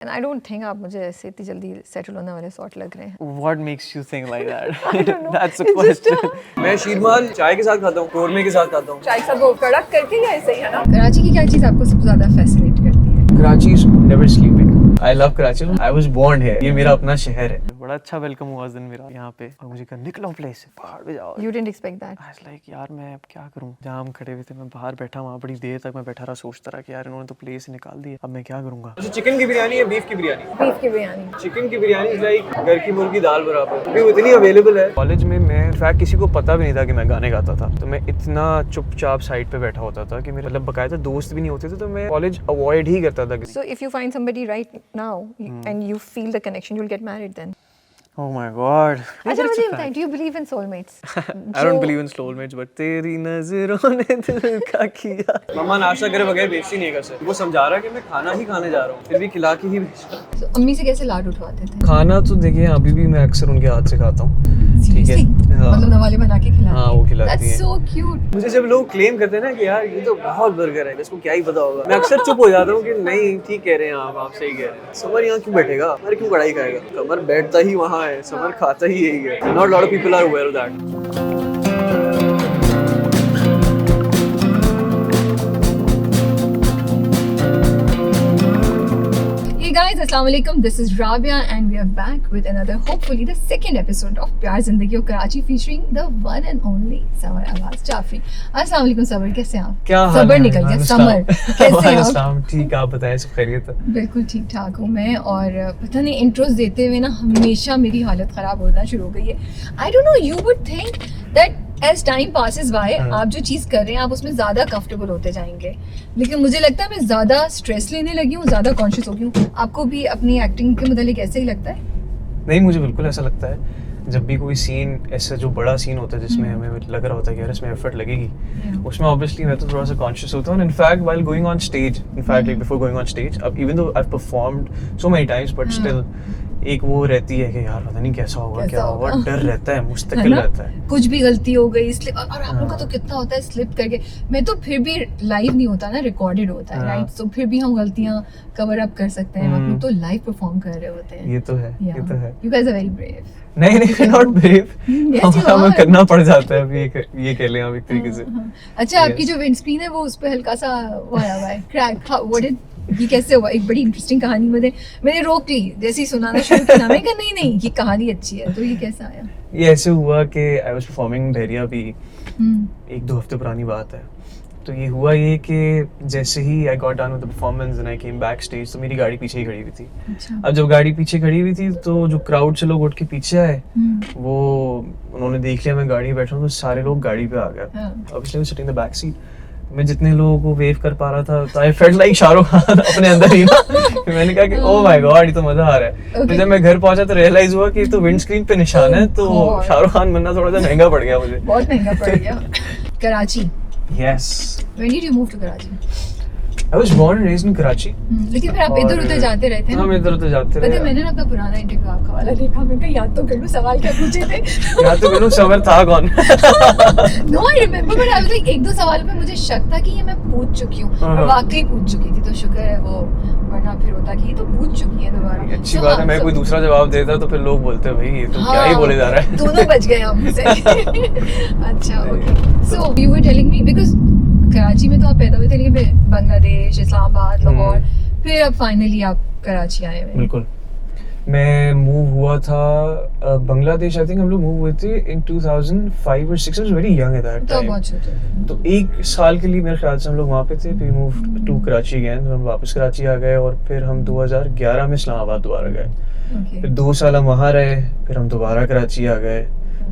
And I don't think आप मुझे ऐसे इतनी जल्दी सेटल होने वाले सॉर्ट लग रहे हैं. What makes you think like that? I don't know. That's a It's just question. मैं शीरमाल चाय के साथ खाता हूँ, कोरमे के साथ खाता हूँ. चाय सब वो कड़क करके या ऐसे ही है ना. कराची की क्या चीज़ आपको सबसे ज़्यादा फैसिनेट करती है? Karachi is never sleeping. I love Karachi. I was born here. ये मेरा अपना शहर है. बड़ा अच्छा वेलकम हुआ उस दिन मेरा यहाँ पे और मुझे कहा निकलो प्लेस से बाहर पे जाओ. You didn't expect that. I was like यार मैं अब क्या करूँ. जहाँ हम खड़े हुए थे मैं बाहर बैठा वहाँ बड़ी देर तक मैं बैठा रहा सोचता रहा कि यार इन्होंने तो प्लेस ही निकाल दी अब मैं क्या करूँगा. चिकन की बिरयानी है बीफ की बिरयानी. बीफ की बिरयानी. चिकन की बिरयानी इज लाइक घर की मुर्गी दाल बराबर. अभी वो इतनी अवेलेबल है. कॉलेज में मैं इनफैक्ट किसी को पता भी नहीं था कि मैं गाने गाता था तो मैं इतना चुपचाप साइड पे बैठा होता था कि मेरे मतलब बकायदा दोस्त भी नहीं होते थे तो मैं कॉलेज अवॉइड ही करता था. So if you find somebody right now and you feel the connection, you'll get married then. Oh my God. अच्छा मुझे बताइए, do you believe in soulmates? I don't believe in soulmates, but तेरी नजरों ने दिल का किया. मम्मा नाश्ता करे बगैर बेइज्जती नहीं कर सकती. वो समझा रहा है कि मैं खाना ही खाने जा रहा हूँ, फिर भी खिला के ही भेज रहा हूँ. So, अम्मी से कैसे लाड उठवाते थे? खाना तो देखिए अभी भी मैं अक्सर उनके हाथ से खाता हूँ. ठीक है. Seriously? हाँ. मतलब नवाले बना के खिलाते हैं? हाँ वो खिलाती That's है. so cute. मुझे जब लोग क्लेम करते हैं ना कि यार ये तो बहुत बर्गर है, इसको क्या ही पता होगा, मैं अक्सर चुप हो जाता हूँ कि नहीं ठीक कह रहे हैं आप सही कह रहे हैं. समर यहाँ क्यों बैठेगा, समर क्यों कढ़ाई खाएगा, समर बैठता ही वहाँ है, समर खाता ही यही है. Not a lot of people are aware of that. Hey guys, Assalamu alaikum. This is Rabia and we are back with another, hopefully the second episode of Pyaar Zindagi aur Karachi featuring the one and only Samar Abbas Jafri. अस्सलाम वालेकुम summer, कैसे हैं आप? क्या हाल summer है? निकल गया, summer. कैसे हैं आप? ठीक, आप बताएं सब खैरियत है? बिल्कुल ठीक ठाक हूँ मैं. और पता नहीं इंट्रोस देते हुए ना हमेशा मेरी हालत ख़राब होना शुरू हो गई है. I don't know, you would think that as time passes by आप जो चीज़ कर रहे हैं आप उसमें ज़्यादा कंफर्टेबल होते जाएंगे, लेकिन मुझे लगता है मैं ज़्यादा स्ट्रेस लेने लगी हूँ, ज़्यादा कॉन्शियस हो गई हूँ. आपको भी अपनी एक्टिंग के मुतालिक ऐसे ही लगता है? नहीं, मुझे बिल्कुल ऐसा लगता है. जब भी कोई सीन ऐसा जो बड़ा सीन होता है जिसमें हमें लग रहा होता है कि यार इसमें एफर्ट लगेगी, उसमें ऑब्वियसली मैं तो थोड़ा सा कॉन्शियस होता हूँ. In fact while going on stage, in fact like before going on stage, अब even though I have performed so many times but still एक वो रहती है कि यार पता नहीं कैसा होगा, क्या होगा, डर रहता है, मुस्तकिल रहता है. कुछ भी गलती हो गई स्लिप, और आप लोग का तो कितना होता है स्लिप करके. मैं तो फिर भी लाइव नहीं होता ना, रिकॉर्डेड होता है, राइट? सो फिर भी हम गलतियां कवर अप कर सकते हैं. आप लोग तो लाइव परफॉर्म कर रहे होते हैं. ये तो है, ये तो है. You guys are very brave. नहीं नहीं, वी नॉट ब्रेव. हमें करना पड़ जाता है अभी, ये कह लें आप एक तरीके से. अच्छा, आपकी जो विंड स्क्रीन है वो उस पे हल्का सा वो आया हुआ है क्रैक. व्हाट डिड ये कैसे हुआ? एक बड़ी इंटरेस्टिंग कहानी मैंने रोक ली जैसे ही सुनाना शुरू किया. मैंने कहा नहीं ये कहानी अच्छी है. तो ये कैसा आया? ये ऐसे हुआ कि आई वाज परफॉर्मिंग बहरिया भी 1-2 हफ्ते पुरानी बात है. तो ये हुआ ये कि जैसे ही I got done with the performance and I came backstage तो मेरी गाड़ी पीछे ही खड़ी हुई थी. अच्छा. अब जब गाड़ी पीछे खड़ी हुई थी तो जो क्राउड से लोग उठ के पीछे आए वो उन्होंने देख लिया मैं गाड़ी में बैठा हूँ तो सारे लोग गाड़ी पे आ गए. Obviously sitting in the back seat. मैं जितने लोगों को वेव कर पा रहा था तो I felt like Shahrukh Khan अपने अंदर ही ना. मैंने कहा कि ओह माय गॉड ये तो मजा आ रहा है. तो जब मैं घर पहुंचा तो रियलाइज हुआ कि तो विंड स्क्रीन पे निशान है. तो शाहरुख खान बनना थोड़ा सा महंगा पड़ गया मुझे. बहुत महंगा पड़ गया. Karachi. Yes. When did you move to Karachi? I was born and raised in Karachi. लेकिन फिर आप इधर उधर जाते रहते हैं ना? हम इधर उधर जाते रहे. पता है मैंने ना अपना पुराना इंटरव्यू आपका वाला देखा. मैं कहा याद तो कर लूं सवाल क्या पूछे थे. याद तो कर लूं समर था कौन. No, I remember, but I was like 1-2 सवाल पे मुझे शक था कि ये मैं पूछ चुकी हूँ. वाकई पूछ चुकी थी तो शुक्र है वो, वरना फिर होता कि ये तो पूछ चुकी है दोबारा. अच्छी बात है. मैं कोई दूसरा जवाब देता तो फिर लोग बोलते भाई ये तो क्या ही बोले जा रहा है. दोनों बच गए हमसे. अच्छा okay. So you were telling me because Karachi में तो आप पैदा हुए थे लेकिन फिर बांग्लादेश, इस्लामाबाद, लाहौर, फिर अब फाइनली आप कराची आए हुए. बिल्कुल. मैं मूव हुआ था बांग्लादेश. आई थिंक हम लोग मूव हुए थे इन 2005 और 6. I was very young at that time. तो 1 साल के लिए मेरे ख्याल से हम लोग वहाँ पे थे. We move to Karachi again. हम वापस कराची आ गए और फिर हम 2011 में इस्लामाबाद दोबारा गए. फिर 2 साल हम वहाँ रहे. फिर हम दोबारा कराची आ गए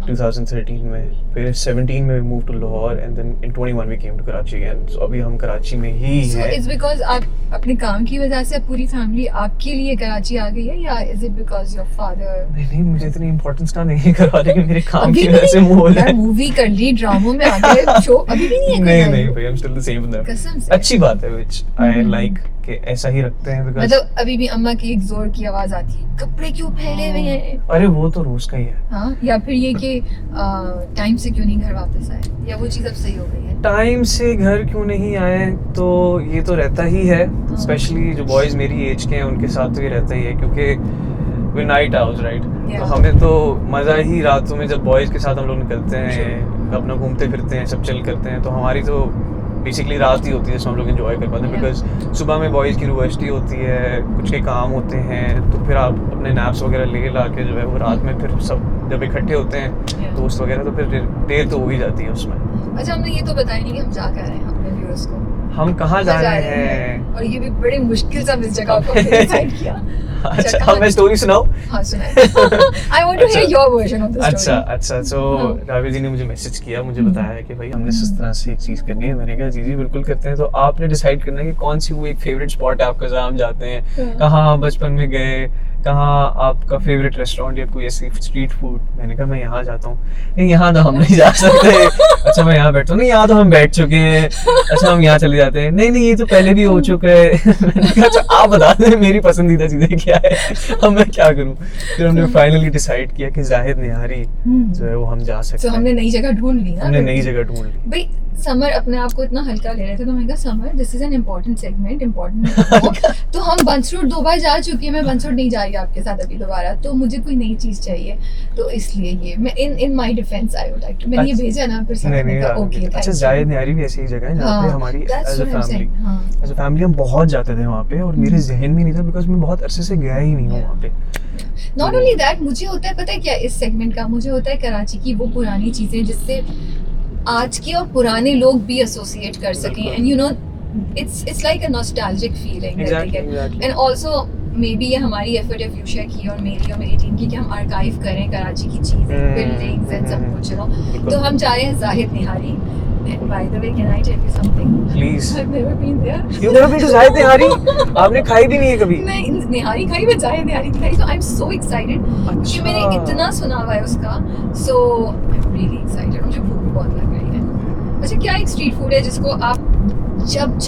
2013 में. फिर 17 में move to Lahore and then in 21 we came to Karachi again. So अभी हम कराची में ही हैं. सो इट्स बिकॉज़ आप अपने काम की वजह से पूरी फैमिली आपके लिए कराची आ गई है या is it because your father? नहीं मुझे इतनी इंपॉर्टेंस का नहीं करवा लेकिन मेरे काम की वजह से मूव हो रहा है. मूवी कर ली, ड्रामों में आ गए, शो अभी भी नहीं है. नहीं भाई I am still the same with them. कसम से. अच्छी बात है व्हिच आई लाइक कि ऐसा ही रखते हैं बिकॉज़ मतलब अभी भी अम्मा की एक जोर की आवाज आती है कपड़े क्यों फैले हुए हैं. अरे वो तो रोज का ही है. हाँ, या फिर ये कि कि टाइम से क्यों नहीं घर वापस आए, या वो चीज़ अब सही हो गई है? टाइम से घर क्यों नहीं आए तो ये तो रहता ही है, स्पेशली जो बॉयज़ मेरी एज के हैं उनके साथ तो ये रहता ही है, क्योंकि वे नाइट आउट्स राइट, तो हमें तो मज़ा ही रातों में जब बॉयज़ के साथ हम लोग निकलते हैं, अपना घूमते फिरते हैं, सब चिल करते हैं, तो हमारी तो बेसिकली रात ही होती है जिसमें हम लोग एंजॉय कर पाते हैं, बिकॉज सुबह में बॉयज़ की यूनिवर्सिटी होती है, कुछ के काम होते हैं, तो फिर आप अपने नैप्स वगैरह ले ला के जो है वो रात में फिर सब जब इकट्ठे होते हैं दोस्त वगैरह, तो फिर देर तो हो ही जाती है उसमें। अच्छा, हमने ये तो बताया नहीं कि हम जा कर रहे हैं अपने व्यूअर्स को, हम कहाँ जा रहे हैं, और ये भी बड़ी मुश्किल से हम इस जगह को डिसाइड किया। अच्छा, मैं स्टोरी सुनाऊं? हाँ सुनाए। I want to hear your version of the story. अच्छा, तो रावी जी ने मुझे मैसेज किया, मुझे बताया कि भाई हमने इस तरह से एक चीज़ करनी है। मैंने कहा जी बिल्कुल करते हैं। तो आपने डिसाइड करना है कि कौन सी वो एक फेवरेट स्पॉट है आपका जहाँ हम जाते हैं, कहाँ बचपन में गए, कहाँ आपका फेवरेट रेस्टोरेंट या कोई ऐसी स्ट्रीट फूड। मैंने कहा मैं यहाँ जाता हूँ। नहीं यहाँ तो हम नहीं जा सकते। अच्छा मैं यहाँ बैठता हूँ। नहीं यहाँ तो हम बैठ चुके हैं। अच्छा हम यहाँ चले जाते हैं। नहीं ये तो पहले भी हो चुका है। मैंने कहा अच्छा आप बता दें मेरी पसंदीदा चीज़ें क्या है, अब मैं क्या करूँ। फिर हमने फाइनली डिसाइड किया कि जाहिद निहारी जो है वो हम जा सकते हैं। हमने नई जगह ढूंढ ली। हमने नई जगह ढूंढ ली। भाई समर अपने आप को इतना हल्का ले रहे थे, तो मैंने कहा summer this is an important segment, important. तो हम बंसरोड 2 बार जा चुके हैं, मैं बंसरोड नहीं जा रही आपके साथ अभी दोबारा, तो मुझे कोई नई चीज चाहिए, तो इसलिए ये मैं in my defence I would like to, मैंने ये भेजा ना फिर समर ने कहा ओके। अच्छा जाहिद निहारी भी ऐसी जगह है जहाँ पे हमारी एज अ फैमिली हम बहुत जाते थे वहाँ पे, और मेरे जहन में नहीं था बिकॉज मैं बहुत अरसे से गया ही नहीं हूँ वहाँ पे। नॉट ओनली दैट, मुझे होता है पता है क्या इस सेगमेंट का, मुझे होता है कराची की वो पुरानी चीजें जिससे आज के और पुराने लोग भी एसोसिएट कर सकें, and you know it's like a nostalgic feeling and also may be ये हमारी एफर्ट है फ्यूचर की और मेरी टीम की कि हम आर्काइव करें कराची की चीजें, बिल्डिंग्स एंड सब कुछ, यू नो। तो हम जा रहे हैं जाहिद निहारी। By the way, can I tell you something? Please. I've never been there. You've never been to Zahid निहारी? आपने खाई भी नहीं है कभी? नहीं निहारी खाई, मैं जाहिद निहारी खाई, so I'm so excited क्योंकि मैंने इतना सुना हुआ है उसका, so I'm really excited। मुझे भूख भी बहुत लग रही है। अच्छा क्या एक स्ट्रीट फूड है जिसको आप जब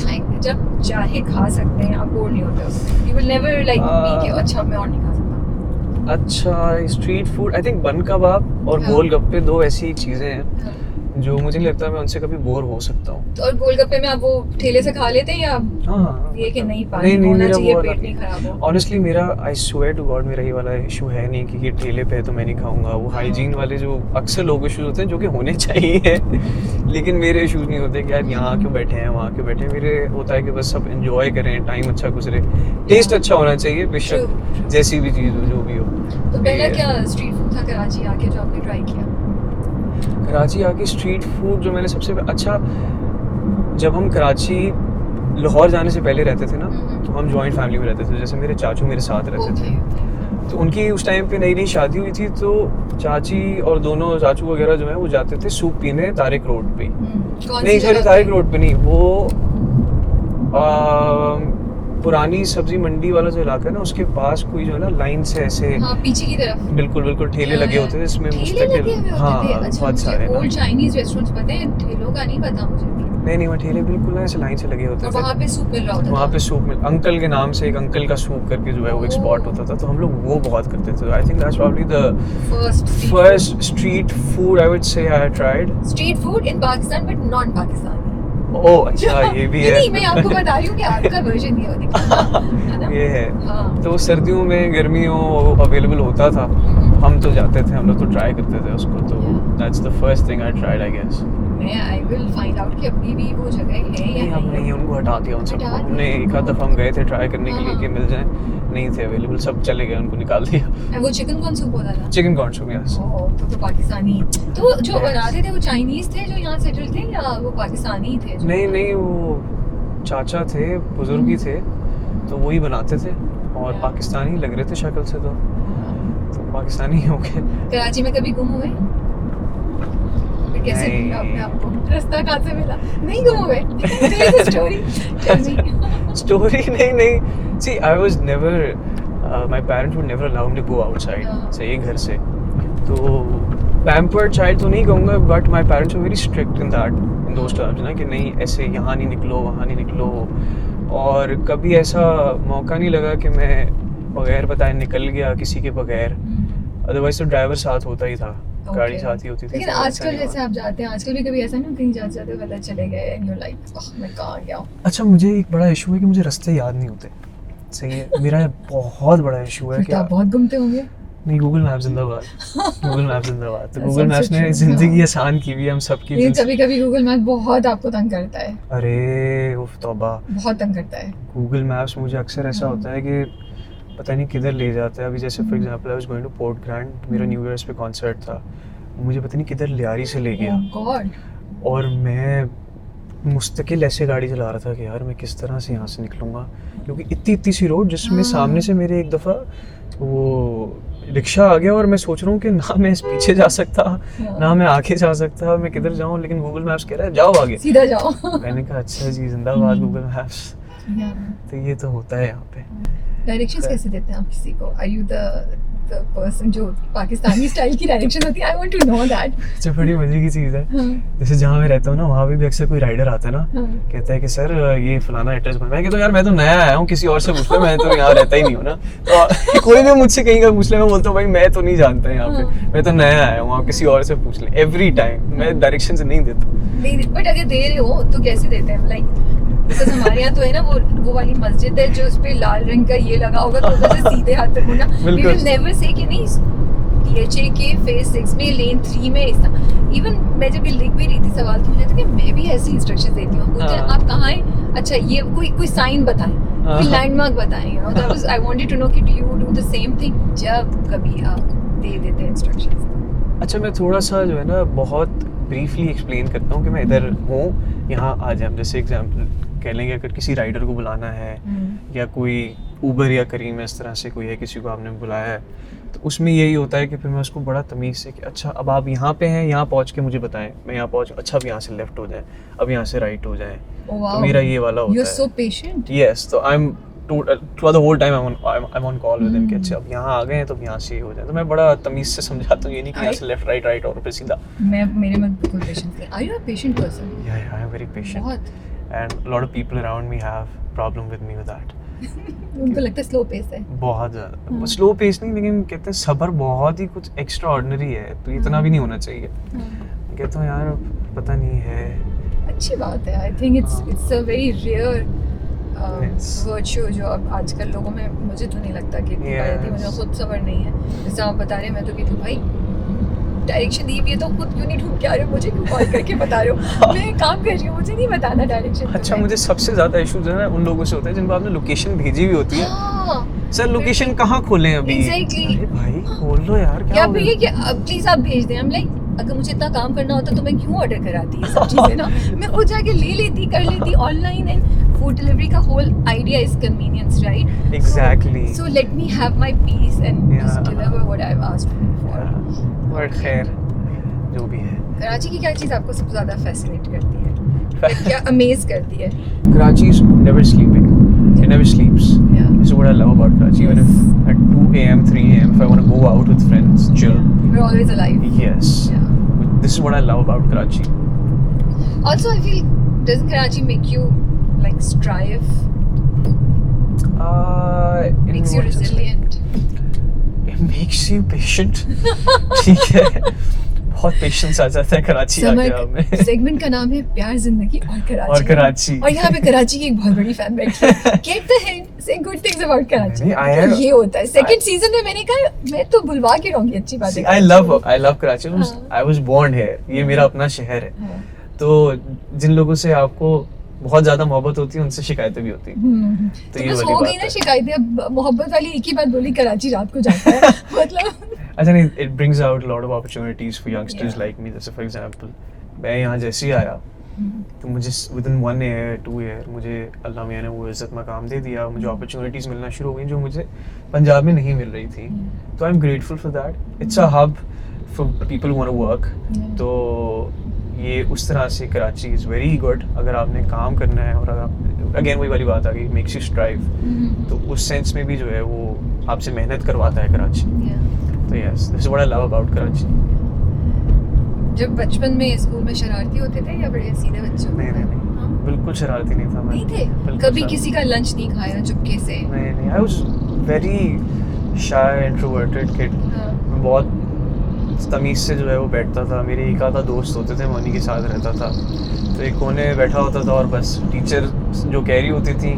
चाहे खा सकते हैं, आप बोर नहीं होते उससे? You will never like me कि अच्छा मैं और नहीं खा सकता। अच्छा स्ट्रीट फूड आई थिंक बन कबाब और गोलगप्पे दो ऐसी चीजें हैं जो मुझे नहीं लगता मैं उनसे कभी बोर हो सकता हूँ। तो और गोलगप्पे में आप वो ठेले से खा लेते हैं या ये कि नहीं पानी होना चाहिए, पेट नहीं खराब हो? ऑनेस्टली मेरा आई स्वेयर टू गॉड मेरा ये वाला इशू है नहीं कि ये ठेले पे है तो मैं नहीं खाऊंगा। वो हाइजीन वाले जो अक्सर लोग इशूज होते हैं जो कि होने चाहिए लेकिन मेरे इशूज नहीं होते कि यार यहाँ क्यों बैठे हैं वहाँ क्यों बैठे हैं। मेरे होता है कि बस सब एंजॉय करें, टाइम अच्छा गुजरे, टेस्ट अच्छा होना चाहिए बेशक जैसी भी चीज़ हो जो भी हो। तो पहला क्या स्ट्रीट फूड था कराची आके जो आपने ट्राई किया? कराची आके स्ट्रीट फूड जो मैंने सबसे अच्छा, जब हम कराची लाहौर जाने से पहले रहते थे ना, तो हम जॉइंट फैमिली में रहते थे। जैसे मेरे चाचू मेरे साथ रहते थे, तो उनकी उस टाइम पे नई शादी हुई थी, तो चाची और दोनों चाचू वगैरह जो है वो जाते थे सूप पीने तारिक रोड पे। नहीं सॉरी तारिक रोड पे नहीं, वो पुरानी सब्जी मंडी वाला जो इलाका है ना उसके पास कोई जो है ना लाइन से ऐसे पीछे की तरफ बिल्कुल ठेले लगे होते थे जिसमें मुस्तकिल बहुत सारे ओल्ड चाइनीज रेस्टोरेंट्स पता है, ठेलों का नहीं पता मुझे। नहीं वो ठेले बिल्कुल ऐसे लाइन से लगे होते थे। वहाँ पे सूप मिल रहा होता था? वहाँ पे सूप मिल, अंकल के नाम से एक अंकल का सूप करके जो है वो एक स्पॉट होता था, तो हम लोग वो बहुत करते थे। I think that's probably the first street food I would say I had tried. Street food in Pakistan but non Pakistani. Oh अच्छा ये भी है। नहीं मैं आपको बता रही हूँ कि आपका वर्जन ये होता है। ये है। तो सर्दियों में गर्मियों अवेलेबल होता था, हम तो जाते थे, हम लोग तो ट्राई करते थे उसको। तो that's the first thing I tried I guess. I will find out कि अभी भी वो जगह है या नहीं। नहीं उनको हटा दिया उन सबको। हमने एक आध दफ़ा हम गए थे ट्राई करने के लिए कि मिल जाए, नहीं थे अवेलेबल, सब चले गए, उनको निकाल दिया। वो चिकन कौन सूप होता था? Chicken corn soup yes. तो पाकिस्तानी। तो जो बनाते थे वो चाइनीज थे जो यहाँ सेटल थे या वो पाकिस्तानी थे? नहीं वो चाचा थे, बुजुर्ग ही थे, तो वही बनाते थे और पाकिस्तानी लग रहे थे शक्ल से, तो पाकिस्तानी हो गए। कराची में कभी गुम हुए? कैसे अपने आप को रास्ता कहाँ से मिला? नहीं गुम हुए? स्टोरी नहीं see I was never my parents would never allow me to go outside से घर से, तो पैम्पर्ड चाइल्ड तो नहीं कहूँगा but my parents were very strict in those terms ना कि नहीं ऐसे यहाँ नहीं निकलो वहाँ नहीं निकलो। और कभी ऐसा मौका नहीं लगा कि मैं बगैर बताए निकल गया किसी के बगैर, अदरवाइज तो ड्राइवर साथ होता ही था। गाड़ी साथ ही होती थी। लेकिन तो ऐसा आजकल नहीं जैसे हुआ। आप जाते हैं, आजकल भी कभी ऐसा नहीं कहीं जाते जाते पता चले गए एंड यू लाइक मैं कहाँ गया हूँ। अच्छा मुझे एक बड़ा इशू है कि मुझे रास्ते याद नहीं होते। सही है, मेरा बहुत बड़ा इशू है फिर कि तो आप बहुत घूमते होंगे। नहीं, गूगल मैप जिंदाबाद। गूगल मैप जिंदाबाद। तो That's गूगल मैप्स also ने true, जिंदगी हाँ। आसान की भी, हम सबकी लेकिन जिंदगी- कभी कभी गूगल मैप बहुत आपको तंग करता है, अरे उफ तौबा। बहुत तंग करता है। गूगल मैप्स मुझे अक्सर ऐसा होता है कि पता नहीं किधर ले जाता है। अभी जैसे for example I was going two port grand, मेरा न्यू ईयर्स पे कॉन्सर्ट था, मुझे पता नहीं किधर लियारी से ले गया ओह गॉड। और मैं मुस्तकिल ऐसे गाड़ी चला रहा था कि यार मैं किस तरह से यहाँ से निकलूँगा, क्योंकि इतनी सी रोड जिसमें हाँ। सामने से मेरे एक दफ़ा वो रिक्शा आ गया और मैं सोच रहा हूँ कि ना मैं पीछे जा सकता ना मैं आगे जा सकता, मैं किधर जाऊँ, लेकिन गूगल मैप्स कह रहा है जाओ आगे। सीधा जाओ। मैंने कहा अच्छा जी जिंदाबाद गूगल मैप्स। तो ये तो होता है यहाँ पे। डायरेक्शंस कैसे देते हैं आप किसी को? आर यू द पर्सन जो पाकिस्तानी स्टाइल की डायरेक्शन होती है? I want to know that. अच्छा बड़ी मजे की चीज़ है, हाँ, जैसे जहाँ मैं रहता हूँ ना वहाँ भी अक्सर कोई राइडर आता है ना, हाँ। कहता है कि सर ये फलाना एड्रेस बना। मैं कहता हूँ यार मैं तो नया आया हूँ, किसी और से पूछ लो, मैं तो यहाँ रहता ही नहीं हूँ ना। तो कोई भी मुझसे कहीं का पूछ ले, मैं बोलता हूँ भाई मैं तो नहीं जानता यहाँ पे, हाँ। मैं तो नया आया हूँ, आप किसी और से पूछ ले। एवरी टाइम मैं डायरेक्शन से नहीं देता। नहीं, बट अगर दे रहे हो तो कैसे देते हैं? लाइक बिकॉज़ हमारे यहाँ तो है ना वो वाली मस्जिद है जो उस पे लाल रंग का ये लगा होगा, तो उधर से सीधे हाथ तक मुड़ना। वी बिल्कुल। विल नेवर से कि नहीं DHA के फेज 6 में लेन 3 में इस तरह। इवन मैं जब ये लिख भी रही थी सवाल, तो मुझे था कि मैं भी ऐसी इंस्ट्रक्शन देती हूँ। बोलते हैं हाँ। आप कहाँ हैं? अच्छा ये कोई साइन बताएं, हाँ। कोई लैंडमार्क बताएं, you know. That was I wanted to know कि do you do the same thing जब कभी आप दे देते हैं इंस्ट्रक्शंस? अच्छा मैं थोड़ा सा जो है ना बहुत ब्रीफली एक्सप्लेन करता हूँ कि मैं इधर हूँ, यहाँ आ जाए। जैसे एग्जांपल कह लेंगे अगर किसी राइडर को बुलाना है या कोई उबर या करीम इस तरह से कोई है, किसी को आपने बुलाया है, तो उसमें यही होता है कि फिर मैं उसको बड़ा तमीज़ से कि अच्छा अब आप यहाँ पे हैं, यहाँ पहुँच के मुझे बताएं, मैं यहाँ पहुँच, अच्छा अब यहाँ से लेफ्ट हो जाए, अब यहाँ से राइट हो जाए। तो मेरा ये वाला होता यू है। Are so patient. यस, तो I am through the whole time I am on call with him कि अच्छा अब यहाँ आ गए हैं तो अब यहाँ से हो जाए। तो मैं बड़ा तमीज़ से समझाता हूँ, ये नहीं कि यहाँ से लेफ्ट राइट और फिर सीधा। मैं मेरे में बिल्कुल पेशेंस नहीं। Are you a patient person? Yeah, I am very patient. बहुत। And a lot of people around me have problem with me with that. उनको लगता है स्लो पेस है। बहुत ज़्यादा स्लो पेस नहीं, लेकिन कहते हैं सब्र बहुत ही कुछ एक्स्ट्रा ऑर्डिनरी है, तो इतना भी नहीं होना चाहिए। कहता हूँ यार पता नहीं है। अच्छी बात है। I think it's a very rare Yes. Virtue जो अब आजकल लोगों में, मुझे तो नहीं लगता कि इतनी पाई जाती है। मुझे खुद सब्र नहीं है। जैसे आप बता रहे हैं, मैं तो कहती हूँ भाई डायरेक्शन दी हुई है तो खुद क्यों नहीं ढूंढ के आ रहे हो, मुझे क्यों कॉल करके बता रहे हो? मैं काम कर रही हूँ, मुझे नहीं बताना डायरेक्शन। अच्छा मुझे सबसे ज़्यादा इशू जो है ना उन लोगों से होता है जिनको आपने लोकेशन भेजी हुई होती है। हाँ, सर लोकेशन कहाँ खोलें अभी? Exactly. अरे भाई खोल लो यार, क्या या हो फिर गया? ये कि प्लीज आप भेज दें। हम लाइक अगर मुझे इतना काम करना होता तो मैं क्यों ऑर्डर कराती ये सब चीजें ना? मैं खुद जाके ले लेती, कर लेती ऑनलाइन। एंड फूड डिलीवरी का whole idea is convenience, right? Exactly. So let me have my peace and just Yeah. Deliver what I have asked for. और खैर जो भी है। कराची की क्या चीज आपको सबसे ज्यादा फैसिनेट करती है, क्या अमेज करती है? Karachi is never sleeping. It never sleeps. Yeah. This is what I love about Karachi. Even if at 2 a.m., 3 a.m., if I want to go out with friends, chill. We're always alive. Yes. Yeah. This is what I love about Karachi. Also, I feel, doesn't Karachi make you like strive? In Makes you what sense? resilient. It makes you patient. ठीक है। बहुत patience आ जाता है कराची आके हमें। Segment का नाम है प्यार जिंदगी और कराची। और यहाँ पे कराची की एक बहुत बड़ी फैन बैठी है। Get the hint, say good things about Karachi. नहीं, तो ये होता है। सेकंड सीजन में मैंने कहा मैं तो बुलवा के रहूंगी, अच्छी बात है। I love Karachi. I was born here. ये मेरा अपना शहर है। हाँ। तो जिन लोगों से आपको बहुत ज्यादा मोहब्बत होती है उनसे शिकायतें भी होती हैं। तो ये बस वाली हो बात गई ना है। शिकायतें। अब मोहब्बत वाली एक ही बात बोली, कराची रात को जाता है। मतलब अच्छा नहीं, it brings out a lot of opportunities for youngsters Yeah. like me. जैसे for example, मैं यहाँ जैसे ही आया तो मुझे within 1 year, 2 year मुझे अल्लाह मियाँ ने वो इज़्ज़त मकाम दे दिया, मुझे opportunities मिलना शुरू हो गई जो मुझे पंजाब में नहीं मिल रही थी। तो I'm grateful for that. It's a hub for people who want to work. Yeah. तो ये उस तरह से कराची इज़ वेरी गुड अगर आपने काम करना है। और अगर आप अगेन वही वाली बात आ गई, मेक्स यू स्ट्राइव, तो उस सेंस में भी जो है वो आपसे मेहनत करवाता है कराची। तो yes, this is what I love about Karachi. जब बचपन में स्कूल में शरारती होते थे या बड़े सीधे बच्चे होते नहीं थे? नहीं हाँ? बिल्कुल शरारती नहीं था मैं। नहीं थे? बिल्कुल कभी शरारती- किसी का लंच नहीं खाया चुपके से? नहीं नहीं, I was very shy introverted kid. हाँ। मैं बहुत बहुत तमीज़ से जो है वो बैठता था। मेरे एक आधा दोस्त होते थे, मैं उन्हीं के साथ रहता था। तो एक कोने में बैठा होता था और बस टीचर जो कह रही होती थी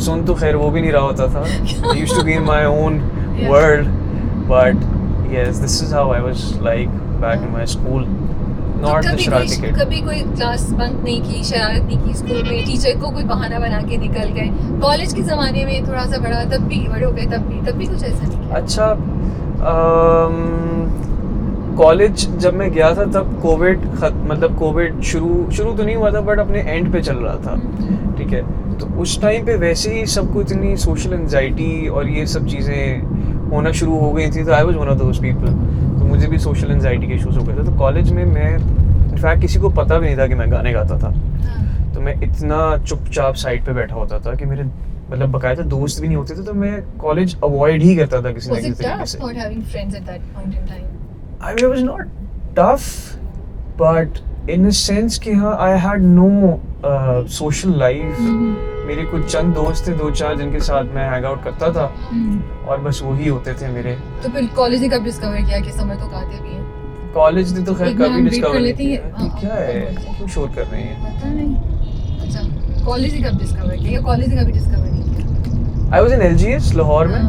सुन तो खैर वो भी नहीं रहा होता था। I used to be in my own world, but yes, this is how I was like back in my school. Not the शरारती kid. कभी कोई क्लास बंक नहीं की, शरारत नहीं की स्कूल में, टीचर को कोई बहाना बना के निकल गए? कॉलेज के ज़माने में थोड़ा सा बड़े हो गए तब भी कुछ ऐसा नहीं किया? अच्छा, कॉलेज जब मैं गया था तब कोविड शुरू तो नहीं हुआ था, बट अपने एंड पे चल रहा था, ठीक है। तो उस टाइम पे वैसे ही सबको इतनी सोशल एंजाइटी और ये सब चीज़ें होना शुरू हो गई थी। तो I was one of those people. तो मुझे भी सोशल एंजाइटी के इशूज़ हो गए थे। तो कॉलेज में मैं इनफैक्ट किसी को पता भी नहीं था कि मैं गाने गाता था। तो मैं इतना चुपचाप साइड पे बैठा होता था कि मेरे मतलब बकायदा दोस्त भी नहीं होते थे। तो मैं कॉलेज अवॉइड ही करता था किसी ना किसी तरीके से। Was it tough not having friends at that point in time? I mean, it was not tough, but in a sense कि हाँ, I had no social life. मेरे कुछ चंद दोस्त थे, 2-4 जिनके साथ मैं हैंग आउट करता था, और बस वही होते थे मेरे। तो फिर कॉलेज ने कब डिस्कवर किया कि समर तो गाते भी हैं? कॉलेज ने तो खैर कभी डिस्कवर नहीं किया। हाँ, क्या है, क्यों शोर कर रहे हैं? पता नहीं। अच्छा, कॉलेज ने कब डिस्कवर किया या कॉलेज ने कभी डिस्कवर नहीं किया? I was in LGS Lahore में,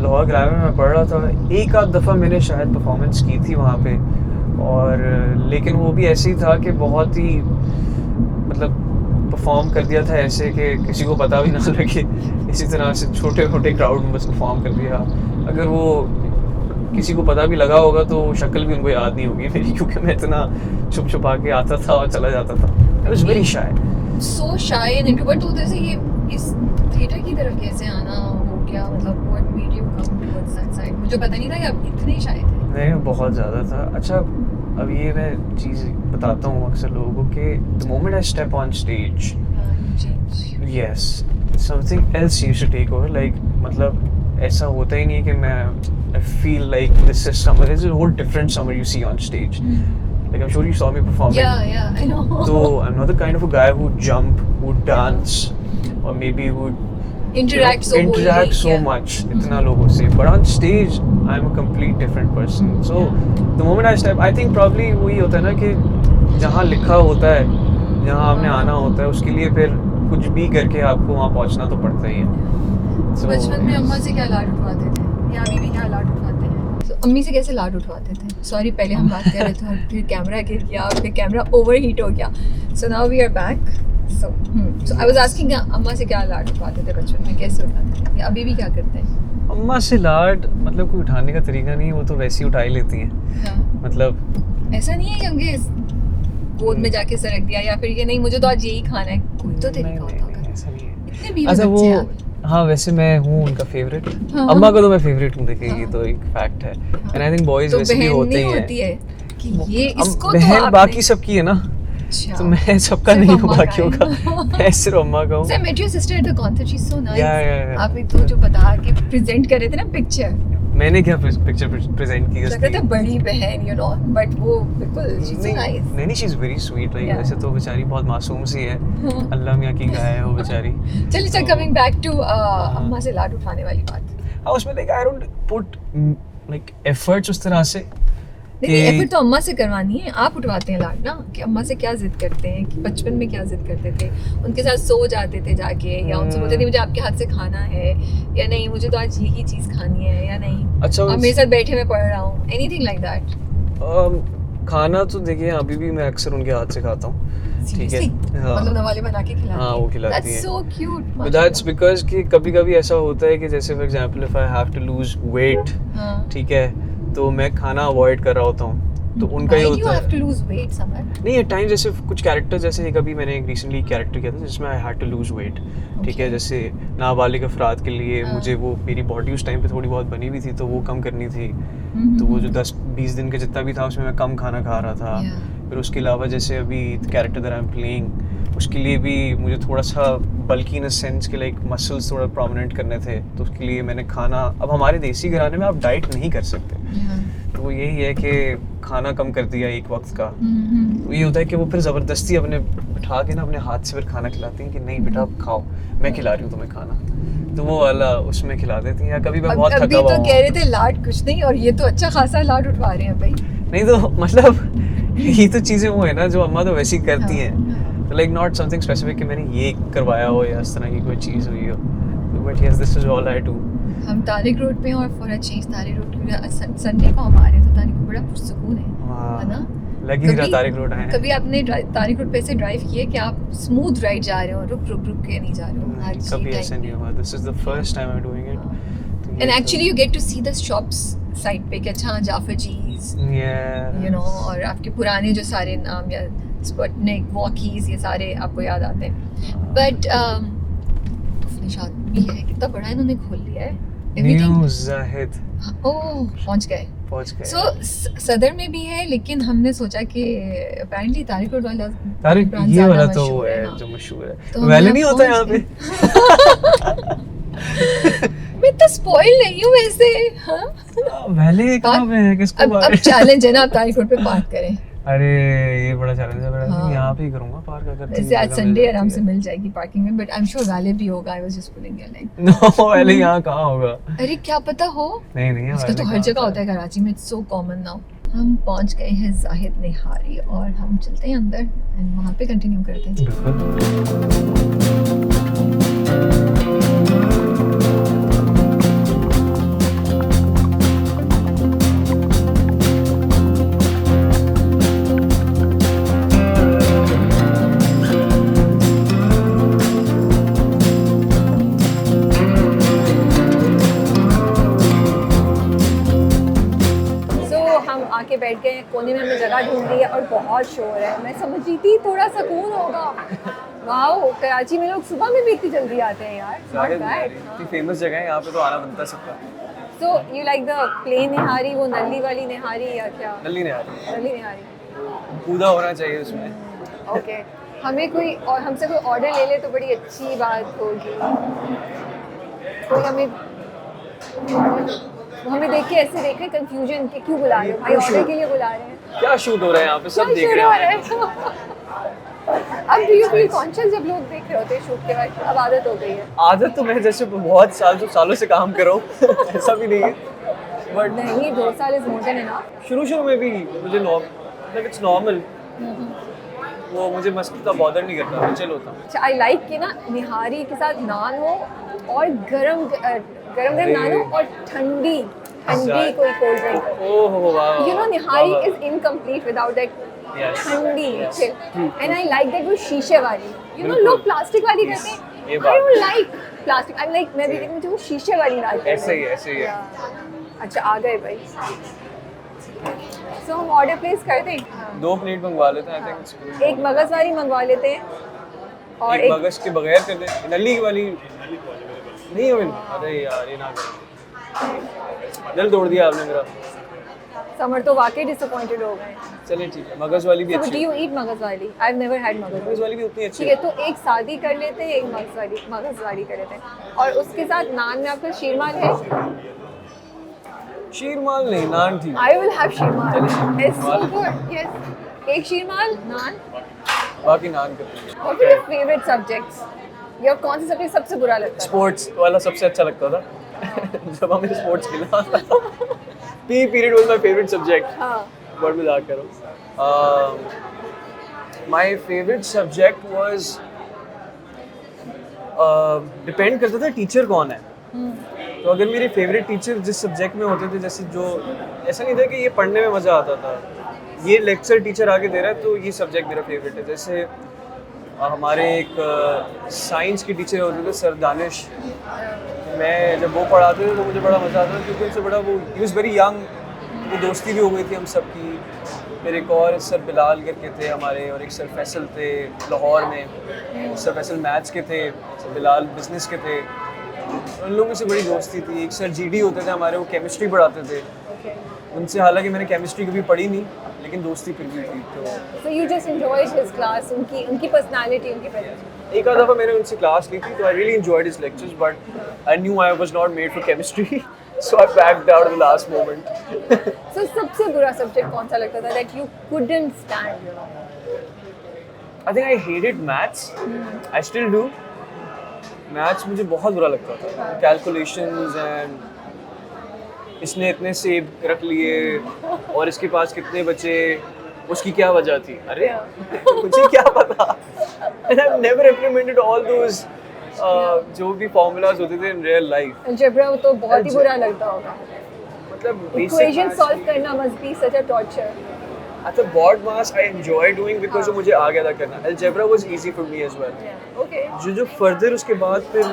लाहौर ग्रामीण में मैं पढ़ रहा था। एक आध दफ़ा मैंने शायद परफॉर्मेंस की थी वहाँ पे, और लेकिन वो भी ऐसे ही था कि बहुत ही मतलब परफॉर्म कर दिया था ऐसे कि किसी को पता भी ना लगे। इसी तरह से छोटे छोटे क्राउड में बस परफॉर्म कर दिया। अगर वो किसी को पता भी लगा होगा तो शक्ल भी उनको याद नहीं होगी मेरी, क्योंकि मैं इतना छुप छुपा के आता था और चला जाता था। I was very shy. So shy and introvert। तो उधर से ये इस थिएटर की तरफ कैसे आना हो गया? मतलब what made you come towards that side? मुझे पता नहीं था कि आप इतने शाय थे। नहीं, बहुत ज़्यादा था। अच्छा, अब ये मैं चीज़ बताता हूँ अक्सर लोगों को कि the moment I step on stage, yes, something else used to take over. Like मतलब ऐसा होता ही नहीं है कि मैं I feel like this is summer. This is a whole different summer you see on stage. Like I'm sure you saw me performing. Yeah, I know. So I'm not the kind of a guy who jump, who dance, or maybe would interact so much इतना लोगों से, but on stage I'm a complete different person. So the moment I step, I think probably वही होता है ना कि जहाँ लिखा होता है, जहाँ आपने आना होता है, उसके लिए फिर कुछ भी करके आपको वहाँ पहुँचना तो पड़ता ही है। So, बचपन में अम्मा से क्या लाड उठवाते थे या अभी भी क्या लाड उठवाते हैं? तो अम्मी से कैसे लाड उठवाते थे? सॉरी, पहले हम बात कर रहे थे और फिर कैमरा गिर गया, फिर कैमरा ओवरहीट हो गया। So now we are back. So I was asking अम्मा से क्या लाड उठवाते थे बचपन में, कैसे उठाते थे या अभी भी क्या करते हैं? अम्मा से लाड मतलब कोई उठाने का तरीका नहीं है, वो तो वैसे ही उठा ही लेती हैं। हाँ। मतलब ऐसा नहीं है कि उनके गोद में जाके सरक दिया या फिर ये नहीं मुझे तो आज यही खाना है, कोई तो तरीका होता होगा। ऐसा नहीं है। इतने बीवी अच्छा बच्चे हैं। वो हाँ, वैसे मैं हूँ उनका फेवरेट। हाँ। अम्मा को तो मैं फेवरेट हूँ, देखिए ये हाँ। तो एक फैक्ट है। हाँ। एंड आई थिंक बॉयज तो वैसे भी बहन होते नहीं ही होती है कि ये इसको तो बहन आपने- बाकी सबकी है ना, अच्छा। तो मैं सबका सिर्फ नहीं हूँ अम्मा बाकियों का का। है। मैं सिर्फ अम्मा का हूँ। So I met your sister at the concert. She's so nice. Yeah. आप एक तो जो बता के प्रेजेंट कर रहे थे ना पिक्चर, मैंने क्या पिक्चर प्रेजेंट की लग रहा था बड़ी बहन, you know, but वो बिल्कुल she's so nice. नहीं, she's very sweet. Like Yeah. वैसे तो बेचारी बहुत मासूम सी है, अल्लाह मियाँ की गाय है वो बेचारी। चलिए सर, कमिंग बैक टू अम्मा से लाड उठाने वाली बात। हाँ, उसमें like I don't put like efforts उस तरह से देखिए, कि- एफर्ट तो अम्मा से करवानी है। आप उठवाते हैं लाड ना, कि अम्मा से क्या जिद करते हैं, कि बचपन में क्या जिद करते थे, उनके साथ सो जाते थे जाके, या उनसे बोलते थे मुझे आपके हाथ से खाना है, या नहीं मुझे तो आज यही चीज़ खानी है, या नहीं अच्छा अब मेरे साथ बैठे मैं पढ़ रहा हूँ, एनीथिंग लाइक दैट? खाना तो देखिए अभी भी मैं अक्सर उनके हाथ से खाता हूँ, ठीक है। हाँ। मतलब नवाले बना के खिलाती हाँ, वो खिलाती That's है। so cute. But that's because कि कभी-कभी ऐसा होता है कि जैसे for example if I have to lose weight, हाँ। ठीक है, तो मैं खाना अवॉइड कर रहा होता हूँ, तो उनका ये Why do you होता have to है lose weight, Samar? नहीं, एट टाइम जैसे कुछ कैरेक्टर, जैसे कभी मैंने एक रिसेंटली कैरेक्टर किया था जिसमें I had to lose weight, ठीक है। जैसे नाबालिग अफराद के लिए हाँ। मुझे वो मेरी बॉडी उस टाइम पे थोड़ी बहुत बनी हुई थी, तो वो कम करनी थी। तो वो जो 10-20 दिन का जितना भी था उसमें मैं कम खाना खा रहा था। Yeah. फिर उसके अलावा जैसे अभी character that I am playing, उसके लिए भी मुझे थोड़ा सा बल्कि इन अ सेंस के लाइक मसल्स थोड़ा प्रोमिनेंट करने थे, तो उसके लिए मैंने खाना, अब हमारे देसी घराने में आप डाइट नहीं कर सकते, Yeah. तो वो यही है कि खाना कम कर दिया एक वक्त का। Mhm. तो ये होता है कि वो फिर ज़बरदस्ती अपने बिठा के ना अपने हाथ से फिर खाना खिलाती हैं कि नहीं बेटा आप खाओ, मैं खिला रही हूँ तुम्हें खाना। तो वो वाला उसमें खिला देती हैं, या कभी मैं बहुत अभी थका हुआ तो कह रहे थे लाड कुछ नहीं, और ये तो अच्छा खासा लाड उठवा रहे हैं भाई। नहीं तो मतलब ये तो चीजें वो है ना जो अम्मा तो वैसी करती हैं, तो लाइक नॉट समथिंग स्पेसिफिक कि मैंने ये करवाया हो या इस तरह की कोई चीज हुई हो, but yes this is all I do. हम तारिक रोड पे हैं और for a change Tariq road पे संडे को हम आ रहे हैं, तो तारिक को बड़ा पुरसुकून है ना। लग ही रहा तारिक रोड आए हैं। कभी आपने तारिक रोड पे से ड्राइव किए कि आप स्मूथ राइड जा रहे हो, रुक के नहीं जा रहे हो हर चीज? कभी ऐसा नहीं हुआ, this is the first time I am doing it. And actually you get to see the shops side पे कि अच्छा जाफर जीज, यू नो, और आपके पुराने जो सारे नाम या स्पुतनिक, वॉकीज, ये सारे आपको याद आते हैं। बट निशाद भी है, कितना बड़ा इन्होंने खोल लिया है। न्यू जाहिद, ओह पहुंच गए। सो सदर में भी है, लेकिन हमने सोचा कि अपेरेंटली तारिक रोड वाला तारिक brand ये ज़्यादा वाला तो मशहूर है ना। जो मशहूर है, तो वैले हम नहीं होता यहाँ यहाँ पे। मैं तो स्पॉइल नहीं हूँ वैसे। हाँ वैले कहाँ पे है, किसको अब चैलेंज है ना, आप तारिक रोड पे पार्क करें। अरे ये बड़ा चैलेंज है मेरा, हाँ। यहाँ पे ही करूँगा पार्क अगर वैसे आज संडे आराम से मिल जाएगी पार्किंग में, but I am sure valet भी होगा। I was just pulling your like no valet यहाँ कहाँ होगा? अरे क्या पता हो, नहीं इसका तो हर जगह होता है कराची में, इट्स सो कॉमन नाउ। हम पहुंच गए हैं जाहिद निहारी और हम चलते हैं अंदर एंड वहाँ पे कंटिन्यू करते हैं। आके बैठ गए, कोने में हमने जगह ढूंढ ली है और बहुत शोर है। मैं समझ रही थी थोड़ा सुकून होगा। वाओ, कराची में लोग सुबह में भी इतनी जल्दी आते हैं यार। जाहिद निहारी इतनी फेमस जगह है, यहाँ पे तो आना बनता सबका। So you like the plain nihari, वो नली वाली निहारी या क्या? नली निहारी, नली निहारी कूदा होना चाहिए उसमें। ओके, हमें कोई और हमसे कोई ऑर्डर ले ले तो बड़ी अच्छी बात होगी। कोई हमें देख के ऐसे देख रहे कंफ्यूजन के, क्यों बुला रहे हो भाई, ऑर्डर के लिए बुला रहे हैं। क्या शूट हो रहा है यहाँ पे, सब देख रहे हैं। अब डू यू फील कॉन्शियस जब लोग देख रहे होते हैं शूट के वक्त? अब आदत हो गई है। आदत तो मैं जैसे बहुत सालों से काम कर रहा हूँ ऐसा भी नहीं है, बट नहीं 2 साल इज मोर देन इनफ। शुरू में भी मुझे मतलब इट्स नॉर्मल, वो मुझे मस्त इतना बॉदर नहीं करता, मैं चिल होता हूँ। अच्छा, आई लाइक कि ना निहारी के साथ नान हो और गरम नान हो और ठंडी कोई कोल्ड ड्रिंक। ओह वाह, you know nihari is incomplete without that ठंडी chill. And I like that वो शीशे वाली, यू नो लोग प्लास्टिक वाली कहते हैं, I don't like plastic, I like, मैं भी कहती हूँ मुझे वो शीशे वाली लाइक। ऐसे ही है। अच्छा आ गए भाई। सो हम ऑर्डर प्लेस कर दें? 2 प्लेट मंगवा लेते हैं, आई थिंक। एक मगज वाली मंगवा लेते हैं और एक मगज के बगैर कर दे, नली वाली नहीं है। अरे यार ये ना कर, दिल तोड़ दिया आपने मेरा। समर तो वाकई डिसअपॉइंटेड हो गए। चलिए ठीक है, मगज वाली भी So, अच्छी do you eat मगज वाली? I've never had मगज वाली भी उतनी अच्छी ठीक है, तो एक शादी कर लेते हैं, एक मगज वाली कर लेते हैं, और उसके साथ नान में आपका शीरमाल है? शीरमाल नहीं, नान थी। I will have sheermal. It's so good. Yes. एक शीरमाल, नान। बाकी नान करते हैं। What are your favorite subjects? या कौन सा सब्जेक्ट सबसे बुरा लगता है? स्पोर्ट्स वाला सबसे अच्छा लगता था जब हमें स्पोर्ट्स खेलना था। P period was my favourite subject. हाँ। बट मजाक करो। My favourite subject was, depend करता था टीचर कौन है। तो अगर मेरे फेवरेट टीचर जिस सब्जेक्ट में होते थे, जैसे जो ऐसा नहीं था कि ये पढ़ने में मज़ा आता था, ये लेक्चर टीचर आके दे रहा है तो ये सब्जेक्ट मेरा फेवरेट है। जैसे हमारे एक साइंस की टीचर होते थे सर दानिश, मैं जब वो पढ़ाते थे तो मुझे बड़ा मज़ा आता था क्योंकि उनसे बड़ा वो ही वाज वेरी यंग, वो दोस्ती भी हो गई थी हम सब की। फिर एक और सर बिलाल करके थे हमारे, और एक सर फैसल थे लाहौर में, सर फैसल मैथ्स के थे, सर बिलाल बिजनेस के थे। उन लोगों से बड़ी दोस्ती थी। एक सर जीडी होते थे हमारे, वो केमिस्ट्री पढ़ाते थे। उनसे हालांकि मैंने केमिस्ट्री कभी पढ़ी नहीं, लेकिन दोस्ती फिर भी थी। तो you just enjoyed his class, उनकी पर्सनालिटी, उनकी पर्सनालिटी। एक आध दफ़ा मैंने उनसे क्लास ली थी, तो I really enjoyed his lectures, but I knew I was not made for chemistry, so I backed out the last moment. So सबसे बुरा सब्जेक्ट कौन सा लगता था that you couldn't stand? I think I hated maths, I still do, maths मुझे बहुत बुरा लगता था, कैलकुलेशंस एंड इसने इतने सेब रख लिए और इसके पास कितने बचे, उसकी क्या वजह थी, अरे मुझे क्या पता। And I have never implemented all those जो भी फॉर्मूलाज होते थे इन रियल लाइफ। अलजेब्रा तो बहुत ही बुरा लगता होगा, मतलब इक्वेशन सॉल्व करना must be such a torture. अच्छा BODMAS I enjoy doing because मुझे आ गया था करना। Algebra was easy for me as well. Okay, जो फर्दर उसके बाद फिर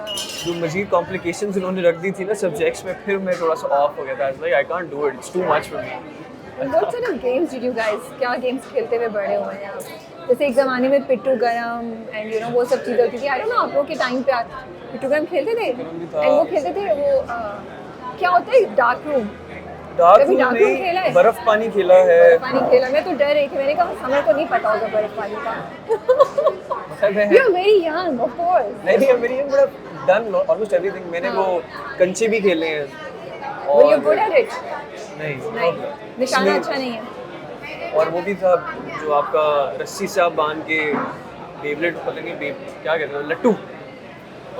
जो मजीद कॉम्प्लिकेशंस उन्होंने रख दी थी ना सब्जेक्ट्स में, फिर मैं थोड़ा सा ऑफ हो गया था। Like I can't do it, it's too much for me. What sort of games did you guys, क्या गेम्स खेलते हुए बड़े हुए हैं आप? जैसे एक ज़माने में पिट्ठू गरम एंड यू नो वो सब चीज़ें होती थी। आई डोंट नो आप लोग के टाइम पे पिट्ठू गरम खेलते थे? एंड वो खेलते थे वो क्या होता है डार्क रूम? डार्क रूम नहीं, बर्फ पानी खेला है। बर्फ पानी खेला, मैं तो डर रही थी, मैंने कहा समर को नहीं पता होगा बर्फ पानी का। You are very young of course. नहीं I am very young but I done almost everything. मैंने वो कंचे भी खेले हैं। Were you good at it? नहीं, निशाना अच्छा नहीं है। और वो भी था जो आपका रस्सी से आप बांध के बेबलेट, पता नहीं क्या कहते हैं, लट्टू।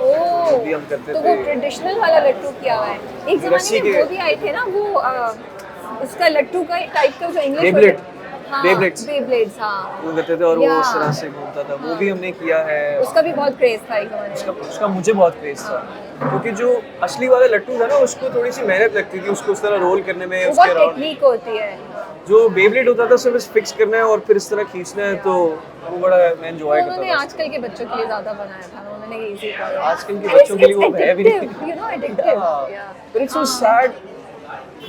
ओह, भी हम करते तो थे। वो ट्रेडिशनल वाला लट्टू किया हुआ है। एक ज़माने में वो भी आए थे ना वो उसका लट्टू का टाइप का जो इंग्लिश बेबलेट, बेब्लेड्स हाँ वो करते थे और वो उस तरह से घूमता था। वो भी हमने किया है। उसका भी बहुत क्रेज था एक ज़माने में। उसका मुझे बहुत क्रेज था क्योंकि जो असली वाला लट्टू था ना उसको थोड़ी सी मेहनत लगती थी उसको उस तरह रोल करने में, वो उसके बहुत अराउंड। टेक्निक होती है। जो बेबलेट होता था सिर्फ फिक्स करना है और फिर इस तरह खींचना है, तो वो बड़ा मैं एंजॉय करता उन्होंने था। आजकल के बच्चों के लिए ज़्यादा बनाया था, उन्होंने ये इजी किया। आजकल के बच्चों के लिए वो है भी नहीं। You know addictive, But it's so sad.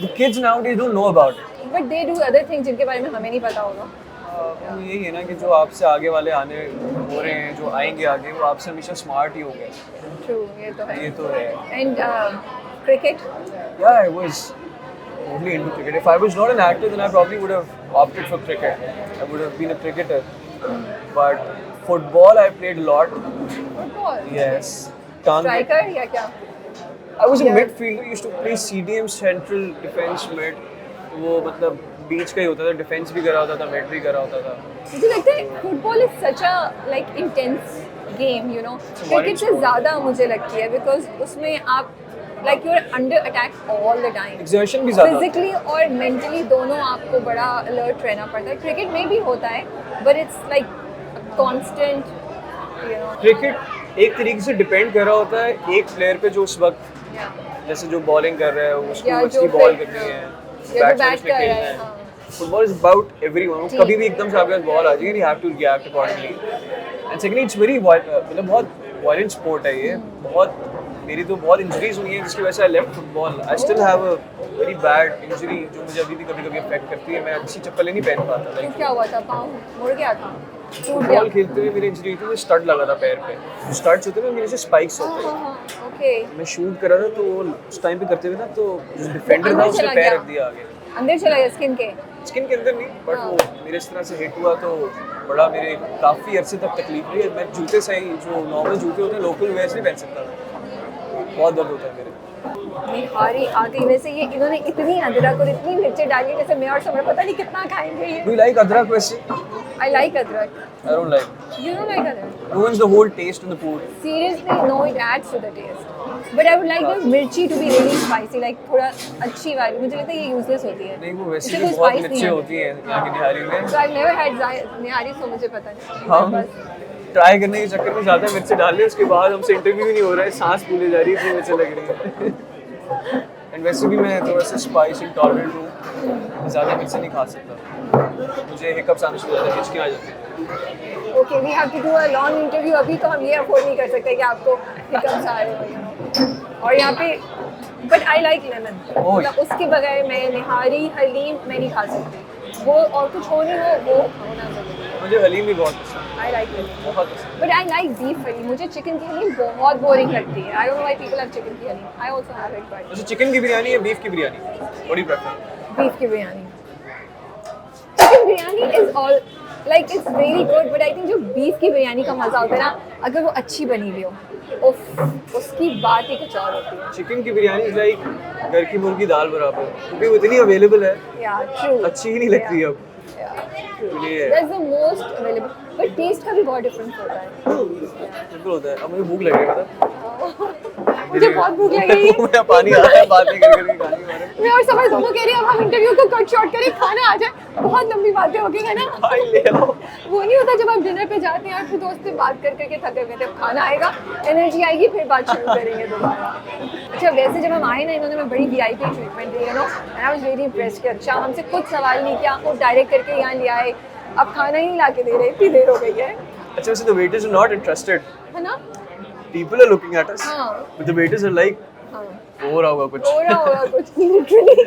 The kids nowadays don't know about it. But they do other things जिनके बारे में हमें नहीं पता होगा। यही है ना कि जो आपसे आगे वाले आने हो रहे हैं, जो आएंगे आगे, वो आपसे हमेशा स्मार्ट ही हो गए। ट्रू, ये तो है। ये तो है। And cricket? Yeah, I was totally into cricket. If I was not an actor, then I probably would have opted for cricket. I would have been a cricketer. But football, I played a lot. Football? Yes. Tang- striker या क्या? I was a Yeah. midfielder. Used to play CDM, Central Defense Mid. वो मतलब बीच का ही होता था, defence भी करा होता था, मिड भी करा होता था। मुझे लगता है football is such a like intense game, you know. Cricket से ज़्यादा मुझे लगती है बिकॉज उसमें आप like you are under attack all the time. Exertion भी ज़्यादा। फिजिकली और मेंटली दोनों आपको बड़ा अलर्ट रहना पड़ता है। क्रिकेट में भी होता है but it's like constant, you know. Cricket एक तरीके से डिपेंड कर रहा होता है एक प्लेयर पे जो उस वक्त जैसे जो बॉलिंग कर रहा है उसको या उसकी जो बॉल फिर- करनी है, या जो बैट्समैन बैट पे कर रहा खेलना है, है। हाँ। Football is about everyone. कभी भी एकदम से आपके पास बॉल आ जाएगी, you have to react accordingly. And secondly it's very मतलब बहुत वायलेंट स्पोर्ट है ये। बहुत मेरी तो बहुत इंजरीज हुई हैं जिसकी वजह से I left football. I still have a very bad injury जो मुझे अभी भी कभी-कभी अफेक्ट करती है। मैं अच्छी चप्पलें नहीं पहन पाता। तो लाइक क्या हुआ था? पाँव मुड़ गया था? टूट गया? फुटबॉल खेलते हुए मेरी इंजरी हुई थी, मुझे स्टड लगा था पैर पे। जो स्टड्स होते हैं ना, मेरे से स्पाइक्स होते हैं। हाँ, ओके। मैं शूट कर रहा था तो उस टाइम पे करते हुए ना, तो जो डिफेंडर था उसने पैर रख दिया आगे। अंदर चला गया स्किन के? स्किन के अंदर नहीं, बट वो मेरे इस तरह से हिट हुआ तो बड़ा मेरे काफ़ी अरसे तक तकलीफ रही। मैं जूते से ही जो नॉर्मल जूते होते हैं लोकल वेयर्स नहीं पहन सकता था। बहुत दर्द होता है मेरे। निहारी आ गई। वैसे ये इन्होंने इतनी अदरक और इतनी मिर्ची डाली, जैसे मैं और समर पता नहीं कितना खाएंगे ये। डू यू लाइक अदरक वैसे? आई लाइक अदरक। I don't like. You don't like अदरक? Ruins the whole taste in the food. Seriously, no, it adds to the taste. But I would like the mirchi to be really spicy, like थोड़ा अच्छी वाली। मुझे लगता है ये useless होती है। नहीं वो वैसे इससे भी कोई बहुत spice नहीं अच्छी आती। होती है यहाँ की निहारी में। So I've never had nihari, so मुझे पता नहीं। हम बस ट्राई करने के चक्कर में ज़्यादा मिर्ची डाल रहे हैं, उसके बाद हमसे इंटरव्यू भी नहीं हो रहा है, सांस फूले जा रही है, इतनी मिर्ची लग रही है। एंड वैसे भी मैं थोड़ा सा स्पाइस इंटॉलरेंट हूँ, ज़्यादा मिर्ची नहीं खा सकता। मुझे हिकअप्स आने शुरू हो जाते हैं, हिचकियाँ आ जाती हैं। Okay, we have to do a long interview. अभी तो हम ये अफोर्ड नहीं कर सकते कि आपको हिकअप्स आ रहे हो, you know। और यहाँ पे बट आई लाइक लेमन, मतलब उसके बगैर मैं निहारी हलीम मैं नहीं खा सकती। वो और कुछ हो नहीं हो, वो होना ज़रूरी है। मुझे हलीम भी बहुत पसंद है, आई लाइक हलीम, बहुत पसंद but I like beef haleem. मुझे चिकन की हलीम बहुत बोरिंग लगती है। I don't know why people have chicken की haleem. I also have it, है। बट वैसे चिकन की बिरयानी या बीफ की बिरयानी बड़ी प्रेफर? बीफ की biryani. Chicken biryani is all like it's very good, but I think जो बीफ की बिरयानी का मज़ा होता है ना, अगर वो अच्छी बनी हुई हो, उफ, उसकी बात ही कुछ और होती है। चिकन की बिरयानी इज लाइक घर की मुर्गी दाल बराबर, क्योंकि वो इतनी अवेलेबल है, या ट्रू, अच्छी ही नहीं लगती अब। That's the most available. But taste का भी बहुत difference होता है. बिल्कुल होता है. अब मुझे भूख लग रही है पता. मुझे बहुत भूख लग रही है. मेरा पानी आ रहा है बातें कर करके खाने के बारे में. मैं और समझ दोनों कह रही है अब हम इंटरव्यू को कट शॉर्ट करें, खाना आ जाए. बहुत लंबी बातें हो गई है ना. भाई ले आओ. वो नहीं होता जब आप डिनर पे जाते हैं फिर दोस्त से बात कर करके थके हुए थे. खाना आएगा, एनर्जी आएगी, फिर बात शुरू करेंगे दोबारा. अच्छा वैसे जब हम आए ना इन्होंने हमें बड़ी VIP treatment the, you know, and I was very impressed कि अच्छा हमसे कुछ सवाल नहीं किया, वो डायरेक्ट करके यहाँ ले आए. अब खाना ही ला के दे रहे, इतनी देर हो गई है. अच्छा वैसे the waiters are not interested. है ना. People are looking at us. हाँ. But the waiters are like हाँ. हो रहा होगा कुछ. हो रहा होगा कुछ लिटरली.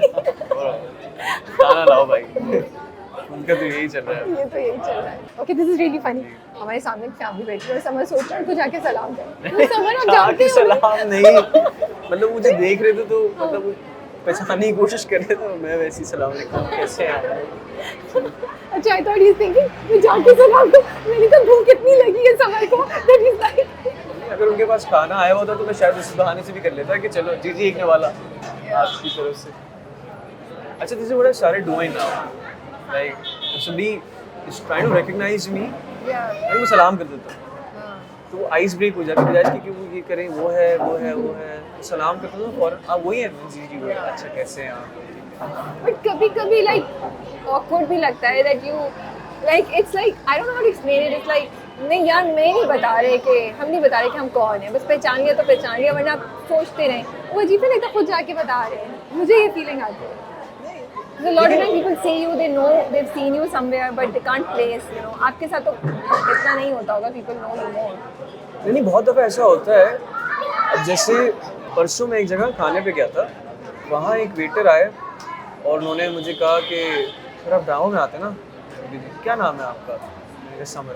खाना लाओ भाई. उनका तो यही चल रहा है. ये तो यही चल रहा है. Okay this is really funny. हमारे सामने एक फैमिली बैठी है और समर सोच रहा है उनको जाके सलाम करें. समर आप जानते हो सलाम नहीं. मतलब मुझे देख रहे थे तो मतलब पहचानने की कोशिश कर रहे थे तो मैं वैसे ही सलाम अलैकुम कैसे हैं. अच्छा I thought he is thinking मैं जाके सलाम दूं. मैंने कहा भूख कितनी लगी है समर को. दैट इज लाइक अगर उनके पास खाना आया होता तो मैं शायद इस बहाने से भी कर लेता कि चलो जी जी एक ने वाला आपकी तरफ से. अच्छा this is what I started doing now. Like somebody is trying to recognize me and मैं सलाम कर देता हूँ तो वो आइस ब्रेक हो जाती है बजाय कि वो ये करें वो है सलाम करता हूँ फौरन आप वही है जी जी अच्छा कैसे हैं आप. बट कभी-कभी लाइक ऑकवर्ड भी लगता है that you like it's like I don't know how to explain it. It's like नहीं यार मैं नहीं बता रहे कि हम नहीं बता रहे कि हम कौन है. बस पहचान लिया तो पहचान लिया वरना आप सोचते रहें. वो अजीब लगता है खुद जाके बता रहे हैं. मुझे ये फीलिंग आती है. A lot of times people say you, they know, they've seen you somewhere, but they can't place, you know. आपके साथ तो इतना नहीं होता होगा, people know you more. नहीं बहुत दफ़ा ऐसा होता है. अब जैसे परसों मैं एक जगह खाने पे गया था. वहाँ एक वेटर आए और उन्होंने मुझे कहा कि सर आप गाँव में आते हैं ना. क्या नाम है आपका. मैंने summer.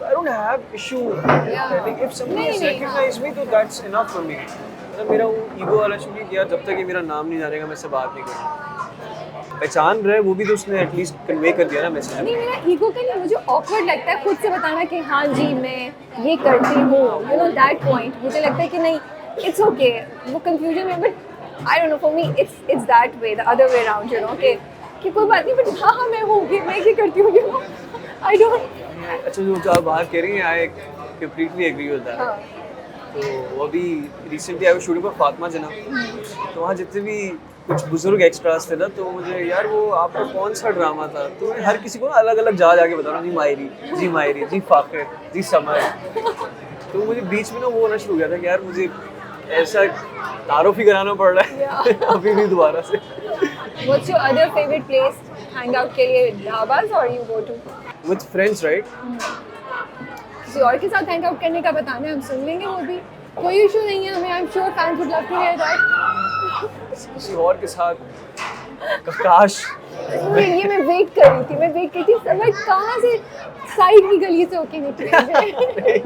I don't have issue telling if somebody has recognized me तो that's enough for me. मतलब मेरा वो ईगो वाला शुरू किया जब तक ये मेरा नाम नहीं जानेगा मैं से बात नहीं करूँगा. पहचान रहे वो भी तो उसने एटलीस्ट कन्वे कर दिया ना मैसेज. नहीं मेरा ईगो का नहीं. मुझे ऑकवर्ड लगता है खुद से बताना कि हाँ जी मैं ये करती हूँ. यू नो दैट पॉइंट मुझे लगता है कि नहीं इट्स ओके. वो कंफ्यूजन में but I don't know for me it's that way the other way around you know कि कोई बात नहीं बट हाँ मैं हूँ कि मैं ये करती हूँ यू नो आई डोंट. अच्छा जो आप बात कह रही हैं I completely agree with that. तो अभी recently I was shooting for Fatima Jinnah. तो वहाँ जितने भी कुछ बुजुर्ग एक्स्ट्रास थे ना तो मुझे यार वो आपका कौन सा ड्रामा था तो मैं हर किसी को अलग अलग जाके बता रहा हूँ जी मायरी जी फाकिर जी समर. तो मुझे बीच में ना वो होना शुरू हो गया था कि यार मुझे ऐसा तारुफ ही कराना पड़ रहा है अभी भी दोबारा से. What's your other favorite place hang out के लिए ढाबास और you go to? With friends right? किसी और के साथ hang out करने का बताना है हम सुन लेंगे वो भी. कोई इशू नहीं है हमें. I'm sure fans would love to hear that. किसी और के साथ काश. ये मैं वेट कर रही थी समझ कहाँ से साइड की गली से होके निकले.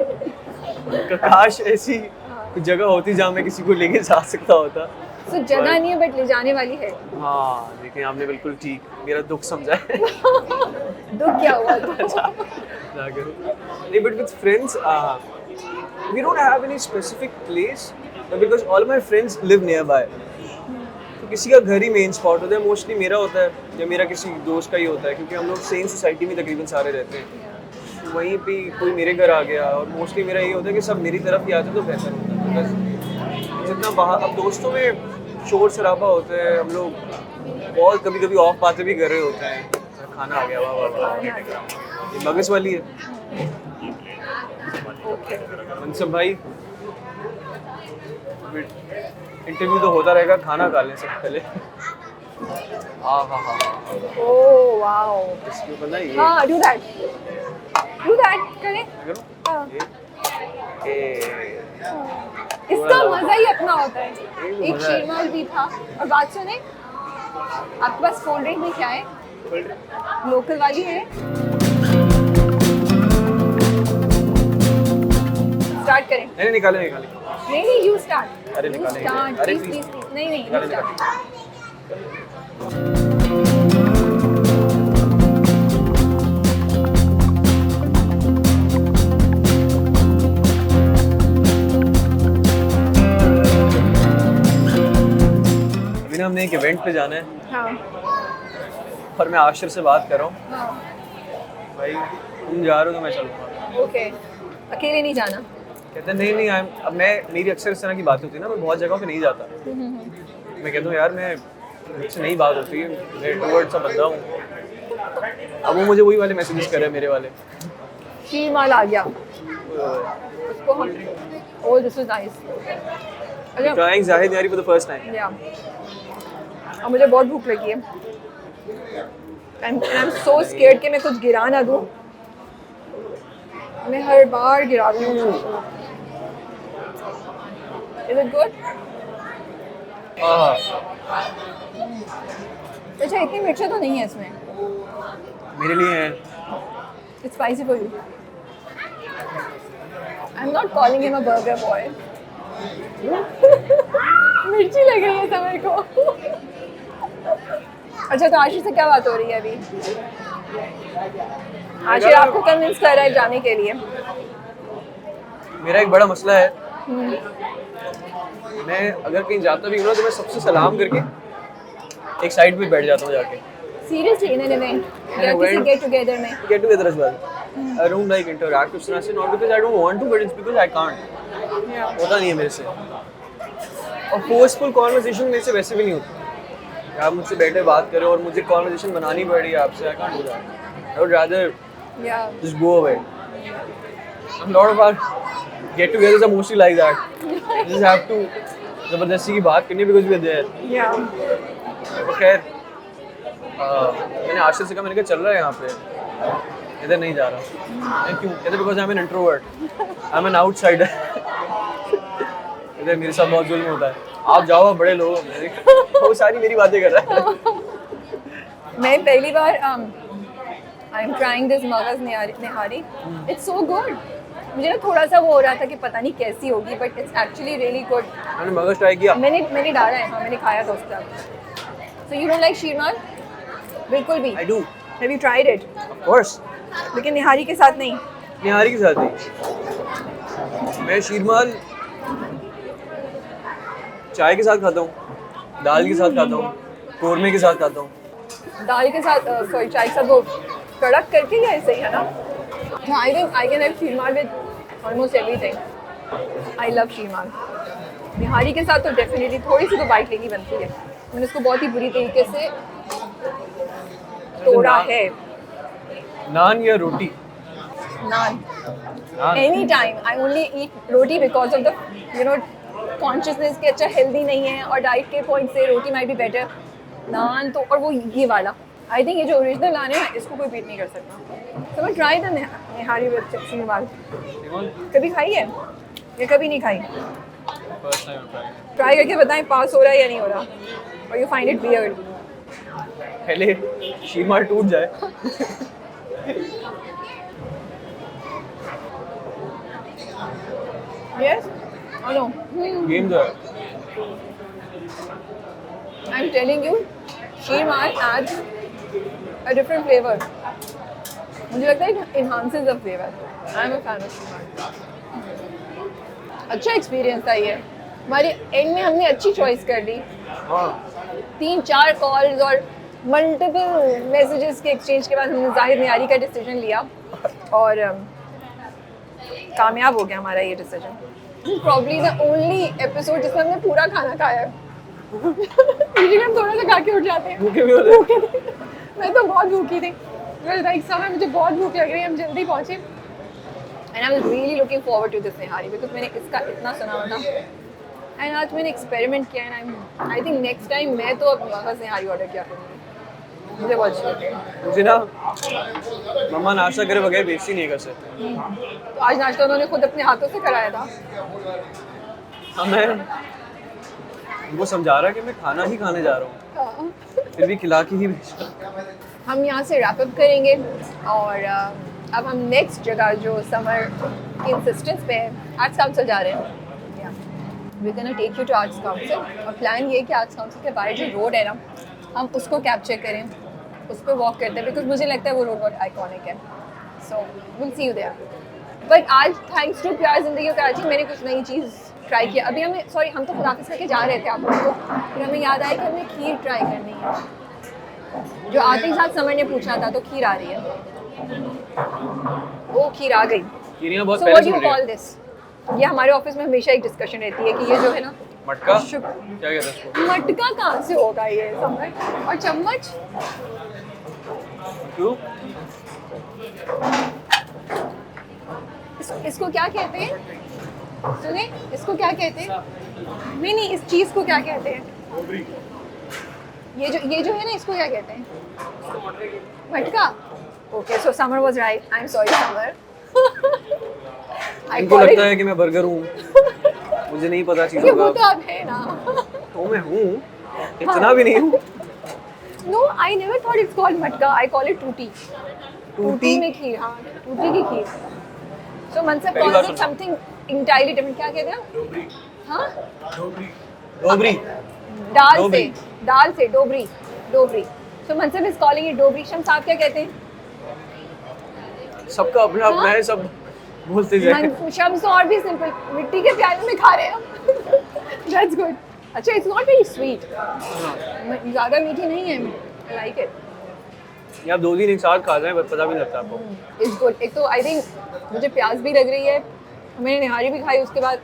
काश ऐसी कुछ जगह होती जहाँ मैं किसी को लेके जा सकता होता. तो जगह नहीं है बट ले जाने वाली है. हाँ देखिए आपने बिल्कुल ठीक मेरा दुख समझा है. दुख क्या हुआ नहीं but with friends we don't have any specific place because all my friends live nearby. तो किसी का घर ही मेन स्पॉट होता है. मोस्टली मेरा होता है या मेरा किसी दोस्त का ही होता है क्योंकि हम लोग सेम सोसाइटी में तकरीबन सारे रहते हैं. तो वहीं पे कोई मेरे घर आ गया और मोस्टली मेरा ये होता है कि सब मेरी तरफ ही आते तो बेहतर होता है. बस जितना बाहर अब दोस्तों में शोर शराबा होता है. हम लोग बहुत कभी कभी ऑफ बातें भी कर रहे होते हैं. खाना आ गया वाह वाह वाह ये मगज वाली है. मनसब भाई इंटरव्यू तो होता रहेगा. खाना खा लें सब पहले. हाँ ओह वाओ. इसके ऊपर ना ये हाँ डू दैट करें. हाँ. इसका मजा ही अपना होता है. एक शेरमाल भी था. और बात सुने आपके पास कोल्ड ड्रिंक में क्या है. लोकल वाली है. स्टार्ट करें. नहीं निकाले नहीं यू स्टार्ट. अरे निकाले. अरे प्लीज नहीं स्टार्ट. अभी हमने एक इवेंट पे जाना है. हाँ. और मैं आशिर से बात कर रहा हूँ. हाँ. भाई तुम जा रहे हो तो मैं चलूँगा। ओके, अकेले नहीं जाना। कहते नहीं नहीं अब मेरी अक्सर इस तरह की बात होती है ना, मैं बहुत जगहों पे नहीं जाता। मैं कहता हूँ यार मैं मुझसे नहीं बात होती, मैं इंट्रोवर्ट सा बंदा हूँ। अब वो मुझे वही वाले मैसेजेस कर रहे हैं मेरे वाले। शीमाल आ गया उसको हम, ओह दिस इज नाइस। अच्छा ट्राइंग जाहिद यारी फॉर द फर्स्ट टाइम। या, अब मुझे बहुत भूख लगी है। I'm so scared कि मैं कुछ गिरा ना दूँ। मैं हर बार गिराती हूँ। Is it good? अच्छा इतनी मिर्चा तो नहीं है इसमें। मेरे लिए है। It's spicy for you. I'm not calling him a burger boy. मिर्ची लग रही है समर को। अच्छा तो आशीष से क्या बात हो रही है अभी? आशीष आपको कन्विंस कर रहा है जाने के लिए। मेरा एक बड़ा मसला है, मैं अगर कहीं जाता भी हूँ ना तो मैं सबसे सलाम करके एक साइड पे बैठ जाता हूँ जाके। सीरियसली इन एन इवेंट या किसी गेट टुगेदर में? Get together as well. I don't like interact उस तरह से, not because I don't want to but it's because I can't. होता नहीं है मेरे से। और फोर्सफुल कॉन्वर्सेशन मेरे से वैसे भी नहीं होती। आप मुझसे बैठे बात करें और मुझे कॉन्वर्सेशन बनानी पड़ रही है आपसे, I can't do that. I would rather just go away. A lot of our get-togethers are mostly like that. You just have to जबरदस्ती की बात करनी because we're there. तो खैर मैंने आशीष से कहा, मैंने कहा चल रहा है यहाँ पे, इधर नहीं जा रहा। मैं क्यों? कहते because I am an introvert, I am an outsider. इधर मेरे साथ बहुत जुल्म होता है, आप जाओ, आप बड़े लोग हो। वो सारी मेरी बातें कर रहा है। मैं पहली बार I am trying this maghaz nihari, it's so good. मुझे ना थोड़ा सा वो हो रहा था कि पता नहीं कैसी होगी, but it's actually really good. मैंने मगज ट्राई किया, मैंने डाला है, हाँ मैंने खाया था उसका। So you don't like sheermal? बिल्कुल भी। I do. Have you tried it? Of course. लेकिन निहारी के साथ नहीं? निहारी के साथ नहीं, मैं शीरमाल चाय के साथ खाता हूँ, दाल के साथ खाता हूँ, कोरमे के साथ खाता हूँ। दाल के साथ सॉरी चाय के साथ वो कड़क करके या ऐसे ही है ना? I think I can have sheermal with almost everything. I love sheermal. Nihari के साथ तो डेफिनेटली थोड़ी सी तो बाइट लेनी बनती है। मैंने उसको बहुत ही बुरी तरीके से तोड़ा है। नान या रोटी? Naan. Any time I only eat roti because of the you know consciousness कि अच्छा हेल्दी नहीं है और डाइट के पॉइंट से रोटी माइट बी बेटर। नान तो, और वो ये वाला आई थिंक ये जो ओरिजिनल नान है इसको कोई बीट नहीं कर सकता। तो मैं try the nihari with sheermal. कभी खाई है? ये कभी नहीं खाई? ट्राई करके बताएं पास हो रहा है या नहीं हो रहा, और यू फाइंड इट वियर्ड। पहले शीरमाल टूट जाए। Yes or no? गेम जो है, I'm telling you, sheermal adds a different flavor. मुझे लगता है it enhances the flavor. I'm a fan of sheermal. अच्छा एक्सपीरियंस था ये। हमारे एंड में हमने अच्छी चॉइस कर ली। 3-4 कॉल्स और मल्टीपल मैसेजेस के एक्सचेंज के बाद हमने जाहिद निहारी का डिसीजन लिया और कामयाब हो गया हमारा ये decision. Probably the only episode जिसमें हमने पूरा खाना खाया है। हम थोड़ा सा खा के उठ जाते हैं। भूखे भी होते हैं। भूखे थे। मैं तो बहुत भूखी थी। लाइक समय मुझे बहुत भूख लग रही है, हम जल्दी पहुँचे। And I was really looking forward to this nihari because मैंने इसका इतना सुना हुआ था। एंड आज मैंने एक्सपेरिमेंट किया and I think next time मैं तो अब मगज निहारी ऑर्डर किया करूँगी। मुझे बहुत अच्छी लगी। मुझे ना मम्मा नाश्ता करे बगैर बेइज्जती नहीं कर सकते। तो आज नाश्ता उन्होंने खुद अपने हाथों से कराया था। हाँ, मैं उनको समझा रहा कि मैं खाना ही खाने जा रहा हूँ, फिर भी खिला के ही भेजा। हम यहाँ से रैप अप करेंगे और अब हम नेक्स्ट जगह जो समर की इंसिस्टेंस पे है, आर्ट्स काउंसिल जा रहे हैं। We can take you to arts council और प्लान ये है कि आर्ट्स काउंसिल के बाहर जो रोड है ना, हम उसको कैप्चर करें, उस पर वॉक करते हैं बिकॉज मुझे लगता है वो रोड बहुत आइकॉनिक है। So will see you there. But आज थैंक्स टू प्यार ज़िंदगी और कराची मैंने कुछ नई चीज़ ट्राई किया। अभी हमें हम तो खुदाफिज करके जा रहे थे आप लोगों को, फिर हमें याद आया कि हमें खीर ट्राई करनी है, जो आते ही साथ समर ने पूछा था, तो खीर आ रही है। वो खीर आ गई। खीरियाँ बहुत So पहले what से do you मिल रही call हैं। this? ये हमारे ऑफिस में हमेशा एक डिस्कशन रहती है कि ये जो है ना मटका शुक- क्या कहते हैं इसको? मटका कहाँ से होगा ये समझ? और चम्मच क्यों? इसको क्या कहते हैं? सुने इसको क्या कहते हैं? नहीं इस चीज को क्या कहते हैं? ये जो है ना इसको क्या कहते हैं? मटका। Okay so summer was right. I am sorry summer. इनको लगता है कि मैं बर्गर हूँ, मुझे नहीं पता ये चीज़ों वो का। तो आप है ना। तो मैं हूँ, इतना भी नहीं हूँ। No, I never thought it's called matka. I call it tutti. टूटी में खीर, हाँ, टूटी की खीर। So Mansab पहली बार calls it सुना। something entirely different. क्या कहते हैं? हाँ? डोबरी। दाल से dowry. So Mansab is calling it dowry. Shams आप क्या कहते हैं? सबका अपना अपना है, सब बोलते जाए। शम्स और भी सिंपल, मिट्टी के प्याले में खा रहे हैं हम। That's good. अच्छा, it's not very sweet. ज़्यादा मीठी नहीं है। I like it. ये आप 2 दिन एक साथ खा जाएं, पता भी नहीं लगता आपको। It's good. एक तो I think मुझे प्यास भी लग रही है। मैंने निहारी भी खाई उसके बाद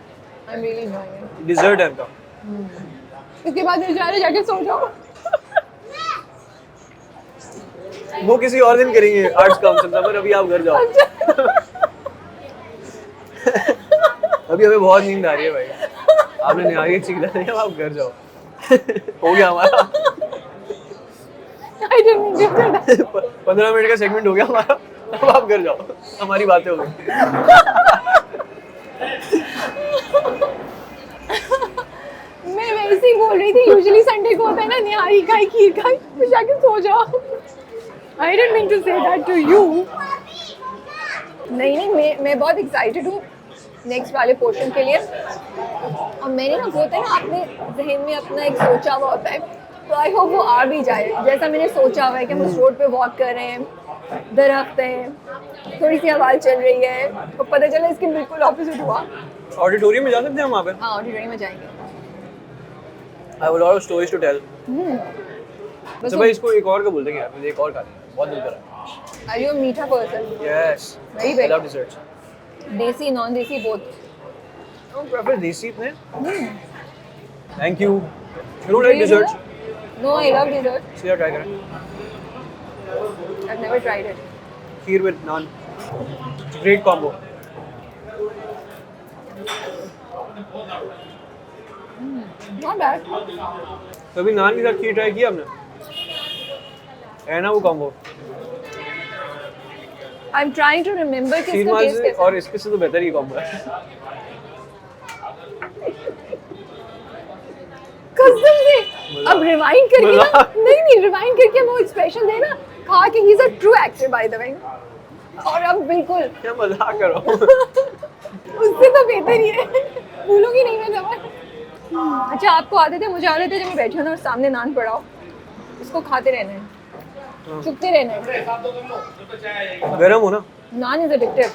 I'm really enjoying it. Dessert है इनका। इसके बाद मेरे जा रहे जाके सो जाओ। वो किसी और दिन करेंगे आर्ट्स काउंसिल का, पर अभी आप घर जाओ। अभी हमें बहुत नींद आ रही है भाई। आपने निहारी अच्छी खिला दी, अब आप घर जाओ। हो गया हमारा। I didn't mean to do that. 15 minute का सेगमेंट हो गया हमारा, अब आप घर जाओ, हमारी बातें हो गई। मैं वैसे ही बोल रही थी, यूजुअली संडे को होता है ना निहारी खाई खीर खाई, तो जाके सो जाओ। I didn't mean to say that to you. नहीं मैं बहुत एक्साइटेड हूँ नेक्स्ट वाले पोर्शन के लिए। और मैंने ना होता है ना अपने जहन में अपना एक सोचा हुआ होता है, तो आई होप वो आ भी जाए जैसा मैंने सोचा हुआ है कि हम उस रोड पे वॉक कर रहे हैं, दरख्त है, थोड़ी सी हवा चल रही है, तो पता चला इसके बिल्कुल ऑपोजिट हुआ। ऑडिटोरियम में जा सकते हैं हम वहाँ पे? हाँ, ऑडिटोरियम में जाएंगे। I have a lot of stories to tell. बस तो भाई इसको एक और का बोलते हैं यार, मुझे एक और खाना है, बहुत दिल कर रहा है। Are you a मीठा person? Yes. Very I big. love desserts. देसी नॉन देसी बोथ। I don't prefer देसी इतने। Thank you. You don't like desserts? No, I love dessert. See यार, try करें। I've never tried it. Kheer with naan. Great combo. Not bad. कभी नान के साथ खीर try किया आपने? है ना वो combo? I'm trying to remember कि खीर इसका माल टेस्ट से कैसा और इसके से तो बेहतर ही कॉम्बो है। कसम से। अब रिवाइंड करके ना, नहीं रिवाइंड करके वो एक्सप्रेशन देना, खा के he is a true actor by the way. और अब बिल्कुल क्या मजाक कर रहा हूँ। उससे तो बेहतर ही है। भूलूंगी नहीं मैं जब। अच्छा, आपको आदत है, मुझे आदत है जब मैं बैठी हूँ ना और सामने नान पड़ा हो, इसको खाते रहना है, चुपते रहना है। गरम हो ना? नान इज एडिक्टिव।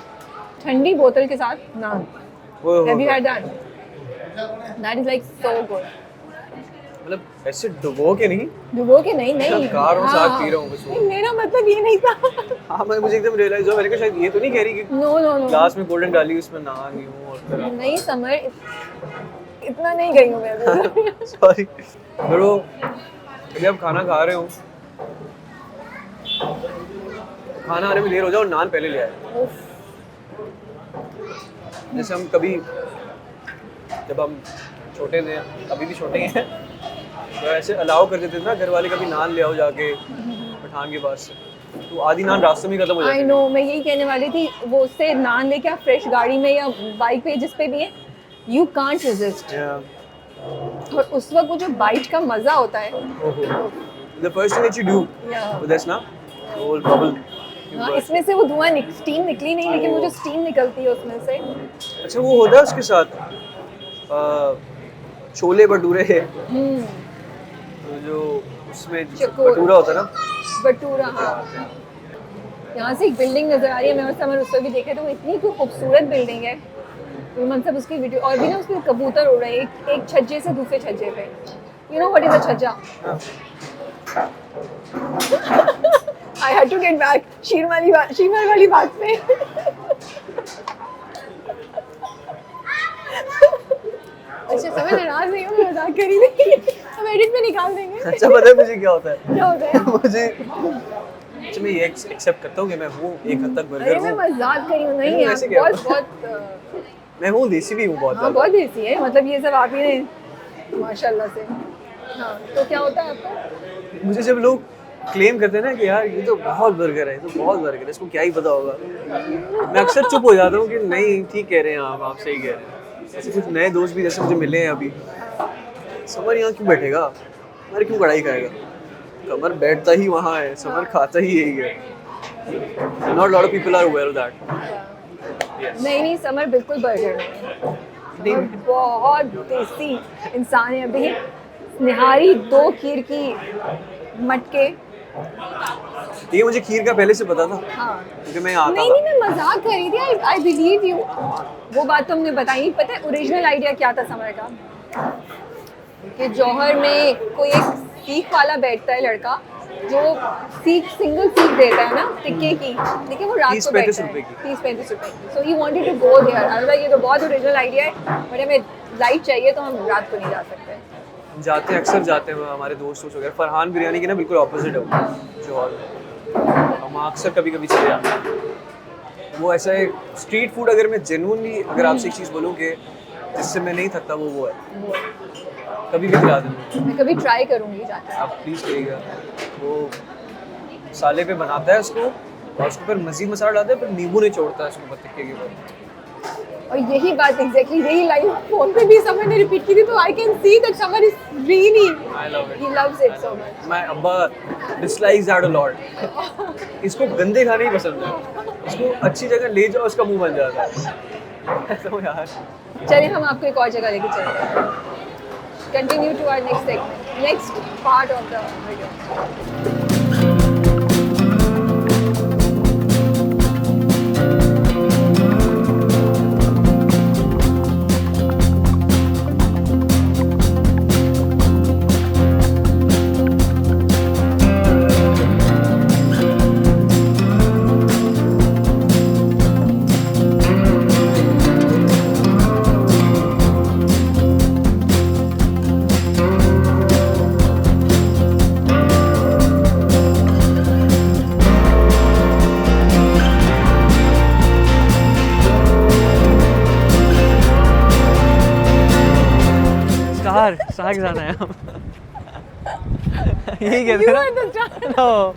ठंडी बोतल के साथ नान। Have you had that? That is like so good. मतलब ऐसे डुबो के नहीं? डुबो के नहीं नहीं। कार और साथ पी रहा हूँ बस वो। नहीं, मेरा मतलब ये नहीं था। हाँ, मैं मुझे एकदम रियलाइज हुआ, मैंने कहा शायद ये तो नहीं कह रही कि नो नो नो। ग्लास में गोल्डन डाली उसमें नान यूं और फिर नहीं समर, इतना नहीं गई हूँ मैं। Sorry bro. अभी आप खाना खा रहे हो, खाना आने में देर हो जाए और नान पहले ले आए। जैसे हम कभी जब हम छोटे थे, अभी भी छोटे ही हैं, तो ऐसे अलाउ कर देते थे ना घर वाले, कभी नान ले आओ जाके पठान के पास से, तो आधी नान रास्ते में खत्म हो जाती आई नो, मैं यही कहने वाली थी। वो उससे नान लेके आप फ्रेश गाड़ी में या बाइक पे जिस पे भी है, यू कांट रेजिस्ट। और उस वक्त वो जो बाइट का मजा होता है, the first thing that you do with this ना होल बबल। हाँ, इसमें से वो धुआं स्टीम निकली नहीं, लेकिन वो जो स्टीम निकलती है उसमें से। अच्छा, वो होता है उसके साथ छोले भटूरे, तो जो उसमें चकोर। भटूरा होता है ना, भटूरा। हाँ, यहाँ से एक बिल्डिंग नजर आ रही है, मैं और समर उस पर भी देखे, तो वो इतनी कोई खूबसूरत बिल्डिंग है। तो मतलब उसकी वीडियो, और भी ना उसके कबूतर उड़ रहे हैं एक छज्जे से दूसरे छज्जे पे। You know what is a छज्जा? I had to get back. Shimmer वाली बात पे. अच्छा समय नाराज नहीं हो, मैं मजाक कर रही थी. हम एडिट में निकाल देंगे. अच्छा पता है मुझे क्या होता है? क्या होता है? मुझे अच्छा मैं ये एक्सेप्ट करता हूँ कि मैं हूँ एक हद तक अरे बर्गर मैं हूँ. मजाक कर रही हूँ. नहीं नहीं, यार ऐसे क्या बहुत मैं हूँ देसी भी हूँ बहुत हाँ ज़्यादा. बहुत देसी है. मतलब ये सब आप ही ने माशाल्लाह से. हाँ तो क्या होता है आपको? मुझे जब लोग क्लेम करते हैं ना कि यार ये तो बहुत बर्गर है, ये तो बहुत बर्गर है, इसको क्या ही पता होगा, मैं अक्सर चुप हो जाता हूँ कि नहीं ठीक कह रहे हैं आप सही कह रहे हैं. ऐसे कुछ नए दोस्त भी जैसे मुझे मिले हैं अभी. समर यहाँ क्यों बैठेगा, समर क्यों कढ़ाई खाएगा, कमर बैठता ही वहाँ है, समर खाता ही यही है. Not lot of people are aware of that. नहीं समर बिल्कुल बर्गर नहीं है. समर बहुत देसी इंसान है. अभी निहारी 2 खीर की मटके. ये मुझे खीर का पहले से पता था हाँ क्योंकि मैं आता नहीं था. नहीं मैं मजाक कर रही थी. I believe you. वो बात तो हमने बताई. पता है ओरिजिनल आइडिया क्या था समर का? कि जौहर में कोई एक सीख वाला बैठता है लड़का जो सिंगल सीख देता है ना टिक्के की. देखिए वो रात को बैठता है 30-35 रुपए की. So he wanted to go there. अरे ये तो बहुत ओरिजिनल आइडिया है बट हमें लाइट चाहिए तो हम रात को नहीं जा सकते. जाते हैं अक्सर जाते हैं हमारे दोस्त वगैरह. फरहान बिरयानी की ना बिल्कुल ऑपोजिट है वो जौहर में. हम अक्सर कभी कभी चले जाते हैं. वो ऐसा है स्ट्रीट फूड. अगर मैं जेन्युइनली अगर आपसे एक चीज़ बोलूँ कि जिससे मैं नहीं थकता वो है. कभी भी खिला दें. मैं कभी ट्राई करूंगी जाकर. आप प्लीज़ करिएगा. वो मसाले पे बनाता है उसको और उसके ऊपर मज़ीद मसाला डालता है पर नींबू नहीं छोड़ता है उसके ऊपर टिक्के के ऊपर. और यही बात एग्जैक्टली यही लाइन फोन पे भी समर ने रिपीट की थी. तो I can see that summer is really I love it. He loves it so much. मैं अब्बा डिसलाइक्स दैट अ लॉट. इसको गंदे खाने ही पसंद है. इसको अच्छी जगह ले जाओ उसका मुंह बन जाता है. तो यार चलिए हम आपको एक और जगह लेके चलते हैं. Continue to our next segment, next part of the video. Star के साथ आया हम. यही कहते हैं ना.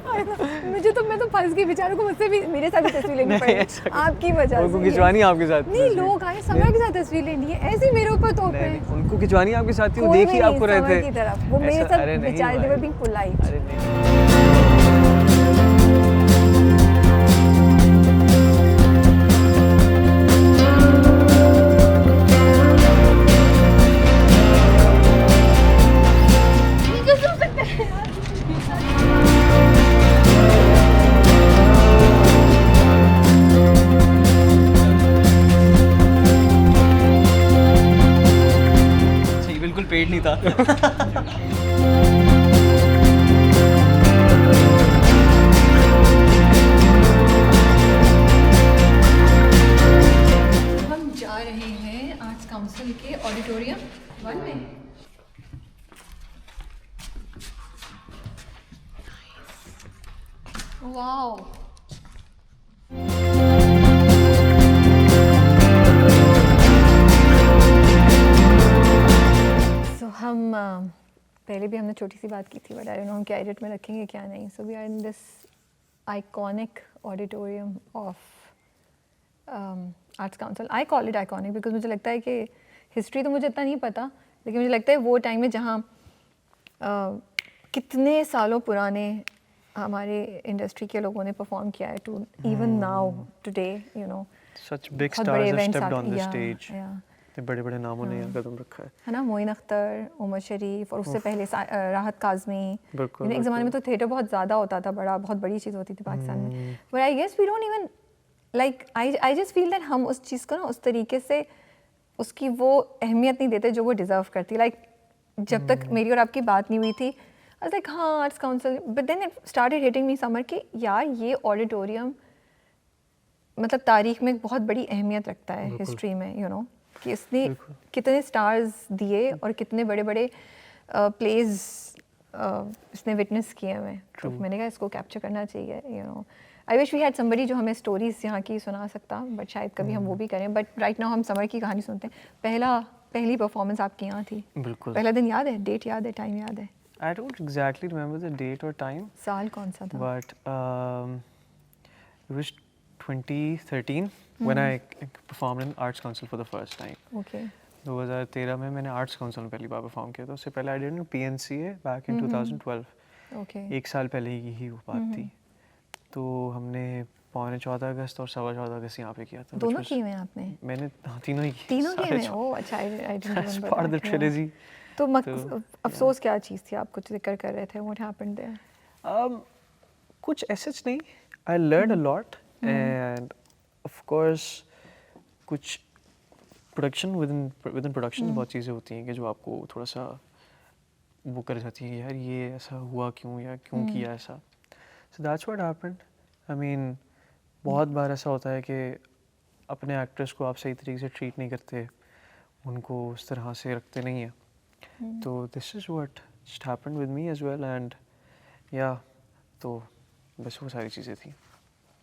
मुझे तो मैं तो फंस गई. बेचारों को मुझसे भी मेरे साथ भी तस्वीर लेनी पड़ी आपकी वजह से. उनको खिंचवानी आपके साथ. नहीं लोग आए समर के साथ तस्वीर लेनी है ऐसे मेरे ऊपर तोप रहे हैं. उनको खिंचवानी आपके साथ थी. वो देख ही आपको रहे थे की तरफ. वो मेरे साथ बेचारे दे वर बीइंग पोलाइट. अरे नहीं. बिल्कुल पेट नहीं था. हम जा रहे हैं आर्ट्स काउंसिल के ऑडिटोरियम 1 में. वाओ. हम पहले भी हमने छोटी सी बात की थी बट आई डोंट नो हम क्या एडिट में रखेंगे क्या नहीं. So we are in this iconic auditorium of arts council. I call it iconic because मुझे लगता है कि हिस्ट्री तो मुझे इतना नहीं पता लेकिन मुझे लगता है वो टाइम में जहाँ कितने सालों पुराने हमारे इंडस्ट्री के लोगों ने परफॉर्म किया है to even now today you know. Such big stars have stepped on the stage. बड़े बड़े नामों ने यहाँ कदम रखा है ना. मोइन अख्तर, उमर शरीफ और उससे पहले राहत काज़मी. एक ज़माने में तो थिएटर बहुत ज़्यादा होता था. बहुत बड़ी चीज़ होती थी पाकिस्तान में. But I guess we don't even like I just feel that हम उस चीज़ को ना उस तरीके से उसकी वो अहमियत नहीं देते जो वो डिज़र्व करती. लाइक जब तक मेरी और आपकी बात नहीं हुई थी I was like हाँ arts council, but then it started hitting me summer कि यार ये ऑडिटोरियम मतलब तारीख में बहुत बड़ी अहमियत रखता है हिस्ट्री में, you know, कि इसने कितने स्टार्स दिए और कितने बड़े बड़े प्लेज इसने विटनेस किए हुए। तो मैंने कहा इसको कैप्चर करना चाहिए, you know. I wish we had somebody जो हमें स्टोरीज यहाँ की सुना सकता, बट शायद कभी हम वो भी करें। बट राइट नाउ हम समर की कहानी सुनते हैं। पहली परफॉर्मेंस आपकी यहाँ थी, बिल्कुल। पहला दिन याद है, डेट याद है, टाइम याद है? I don't exactly remember the date or time. साल कौन सा था? But it was 2013 when I performed in Arts Council for the first time. Okay. 2013 में मैंने आर्ट्स काउंसिल में पहली बार परफॉर्म किया था। उससे पहले I did PNCA back in 2012। Okay. एक साल पहले ही वो बात थी। तो हमने 14 अगस्त और 14 अगस्त यहाँ पे किया था। दोनों किए हुए हैं आपने? मैंने तीनों ही किए। तीनों किए हुए? ओह अच्छा, I didn't remember part of the that, trilogy. तो अफसोस क्या चीज़ थी, आप कुछ जिक्र कर रहे थे, what happened there? कुछ ऐसा नहीं, I learned a lot and of course कुछ प्रोडक्शन within प्रोडक्शन बहुत चीज़ें होती हैं कि जो आपको थोड़ा सा वो कर जाती है, यार ये ऐसा हुआ क्यों या क्यों किया ऐसा। So that's what happened. I mean बहुत बार ऐसा होता है कि अपने एक्ट्रेस को आप सही तरीके से ट्रीट नहीं करते, उनको उस तरह से रखते नहीं हैं। तो this is what just happened with me as well and yeah, तो बस वो सारी चीज़ें थी।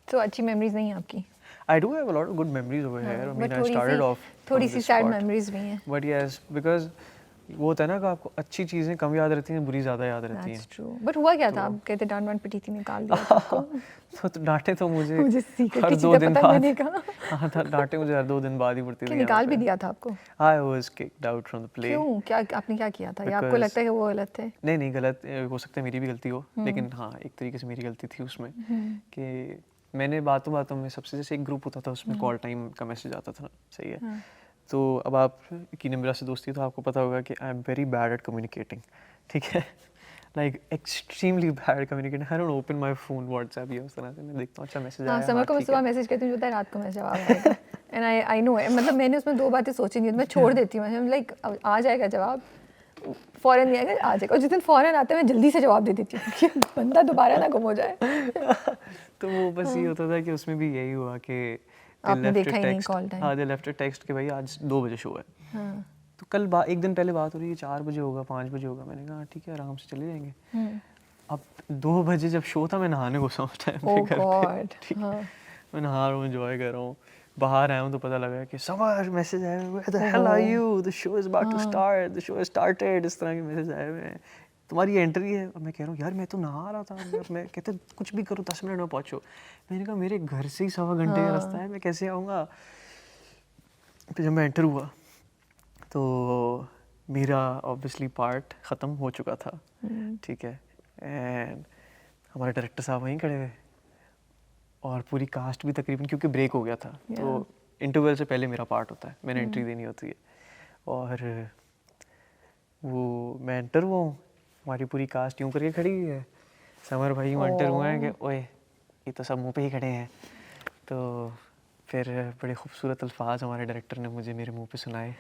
तो अच्छी मेमोरीज नहीं है आपकी? I do have a lot of good memories over here. I mean, I started off थोड़ी सी सैड spot. मेमोरीज भी हैं। But yes, because वो होता है ना कि आपको अच्छी चीज़ें कम याद रहती हैं, बुरी ज़्यादा याद रहती हैं। That's true. But हुआ क्या था? आप कहते डांट वांट पिटी थी, निकाल दिया था आपको? तो डांटे तो मुझे सीक्रेट हर की 2 चीज़ें दिन पता बाद। मैंने कहा। हाँ, डांटे मुझे हर 2 दिन बाद ही पड़ती थी। कि निकाल भी दिया था आपको? I was kicked out from the play. क्यों? क्या आपने क्या किया था? या आपको Because- लगता है कि वो गलत थे? नहीं गलत हो सकता है, मेरी भी गलती हो, लेकिन हाँ एक तरीके से मेरी गलती थी उसमें कि मैंने बातों में सबसे, जैसे एक ग्रुप होता था उसमें कॉल टाइम का मैसेज आता था, सही है। तो अब आप की निम्रा से दोस्ती, तो आपको पता होगा कि आई am very bad at communicating, ठीक है, like extremely bad communicating. I don't open my phone WhatsApp या उस तरह से, मैं देखता हूँ अच्छा मैसेज आया, हाँ, समर को मैं सुबह मैसेज करती हूँ, जो होता है रात को मैं जवाब आएगा। एंड आई नो, मतलब मैंने उसमें 2 बातें सोची नहीं, मैं छोड़ देती हूँ, लाइक आ जाएगा जवाब, फौरन नहीं आएगा, आ जाएगा। और जिस दिन फौरन आता है मैं जल्दी से जवाब दे देती हूँ कि बंदा दोबारा ना गुम हो जाए। तो वो बस ये होता था कि उसमें भी यही हुआ कि आपने देखा ही नहीं कॉल टाइम। हाँ, दे लेफ्ट अ टेक्स्ट कि भाई आज 2 बजे शो है। तो कल एक दिन पहले बात हो रही है, 4 बजे होगा, 5 बजे होगा। मैंने कहा ठीक है, आराम से चले जाएंगे। अब 2 बजे जब शो था, मैं नहाने को समझता है अपने घर पे, ठीक है, मैं नहा रहा हूँ, एंजॉय कर रहा हूँ, बाहर आया हूँ तो पता लगा कि समर मैसेज आया, where the hell are you, the show is about to start, the show has started, इस तरह के मैसेज आए हुए हैं, तुम्हारी एंट्री है। अब मैं कह रहा हूँ यार मैं तो नहा रहा था, मैं कहते कुछ भी करो 10 मिनट में पहुँचो। मैंने कहा मेरे घर से ही 1.25 घंटे का रास्ता है, मैं कैसे आऊँगा। फिर जब मैं एंटर हुआ तो मेरा ऑब्वियसली पार्ट ख़त्म हो चुका था, ठीक है, एंड हमारे डायरेक्टर साहब वहीं खड़े हुए और पूरी कास्ट भी तकरीबन, क्योंकि ब्रेक हो गया था तो इंटरवल से पहले मेरा पार्ट होता है, मैंने एंट्री देनी होती है। और वो मैं एंटर हुआ हूँ, हमारी पूरी कास्ट यूँ करके खड़ी हुई है, समर भाई यूँ एंटर हुए हैं कि ओए ये तो सब मुंह पे ही खड़े हैं। तो फिर बड़े खूबसूरत अल्फाज हमारे डायरेक्टर ने मुझे मेरे मुंह पे सुनाए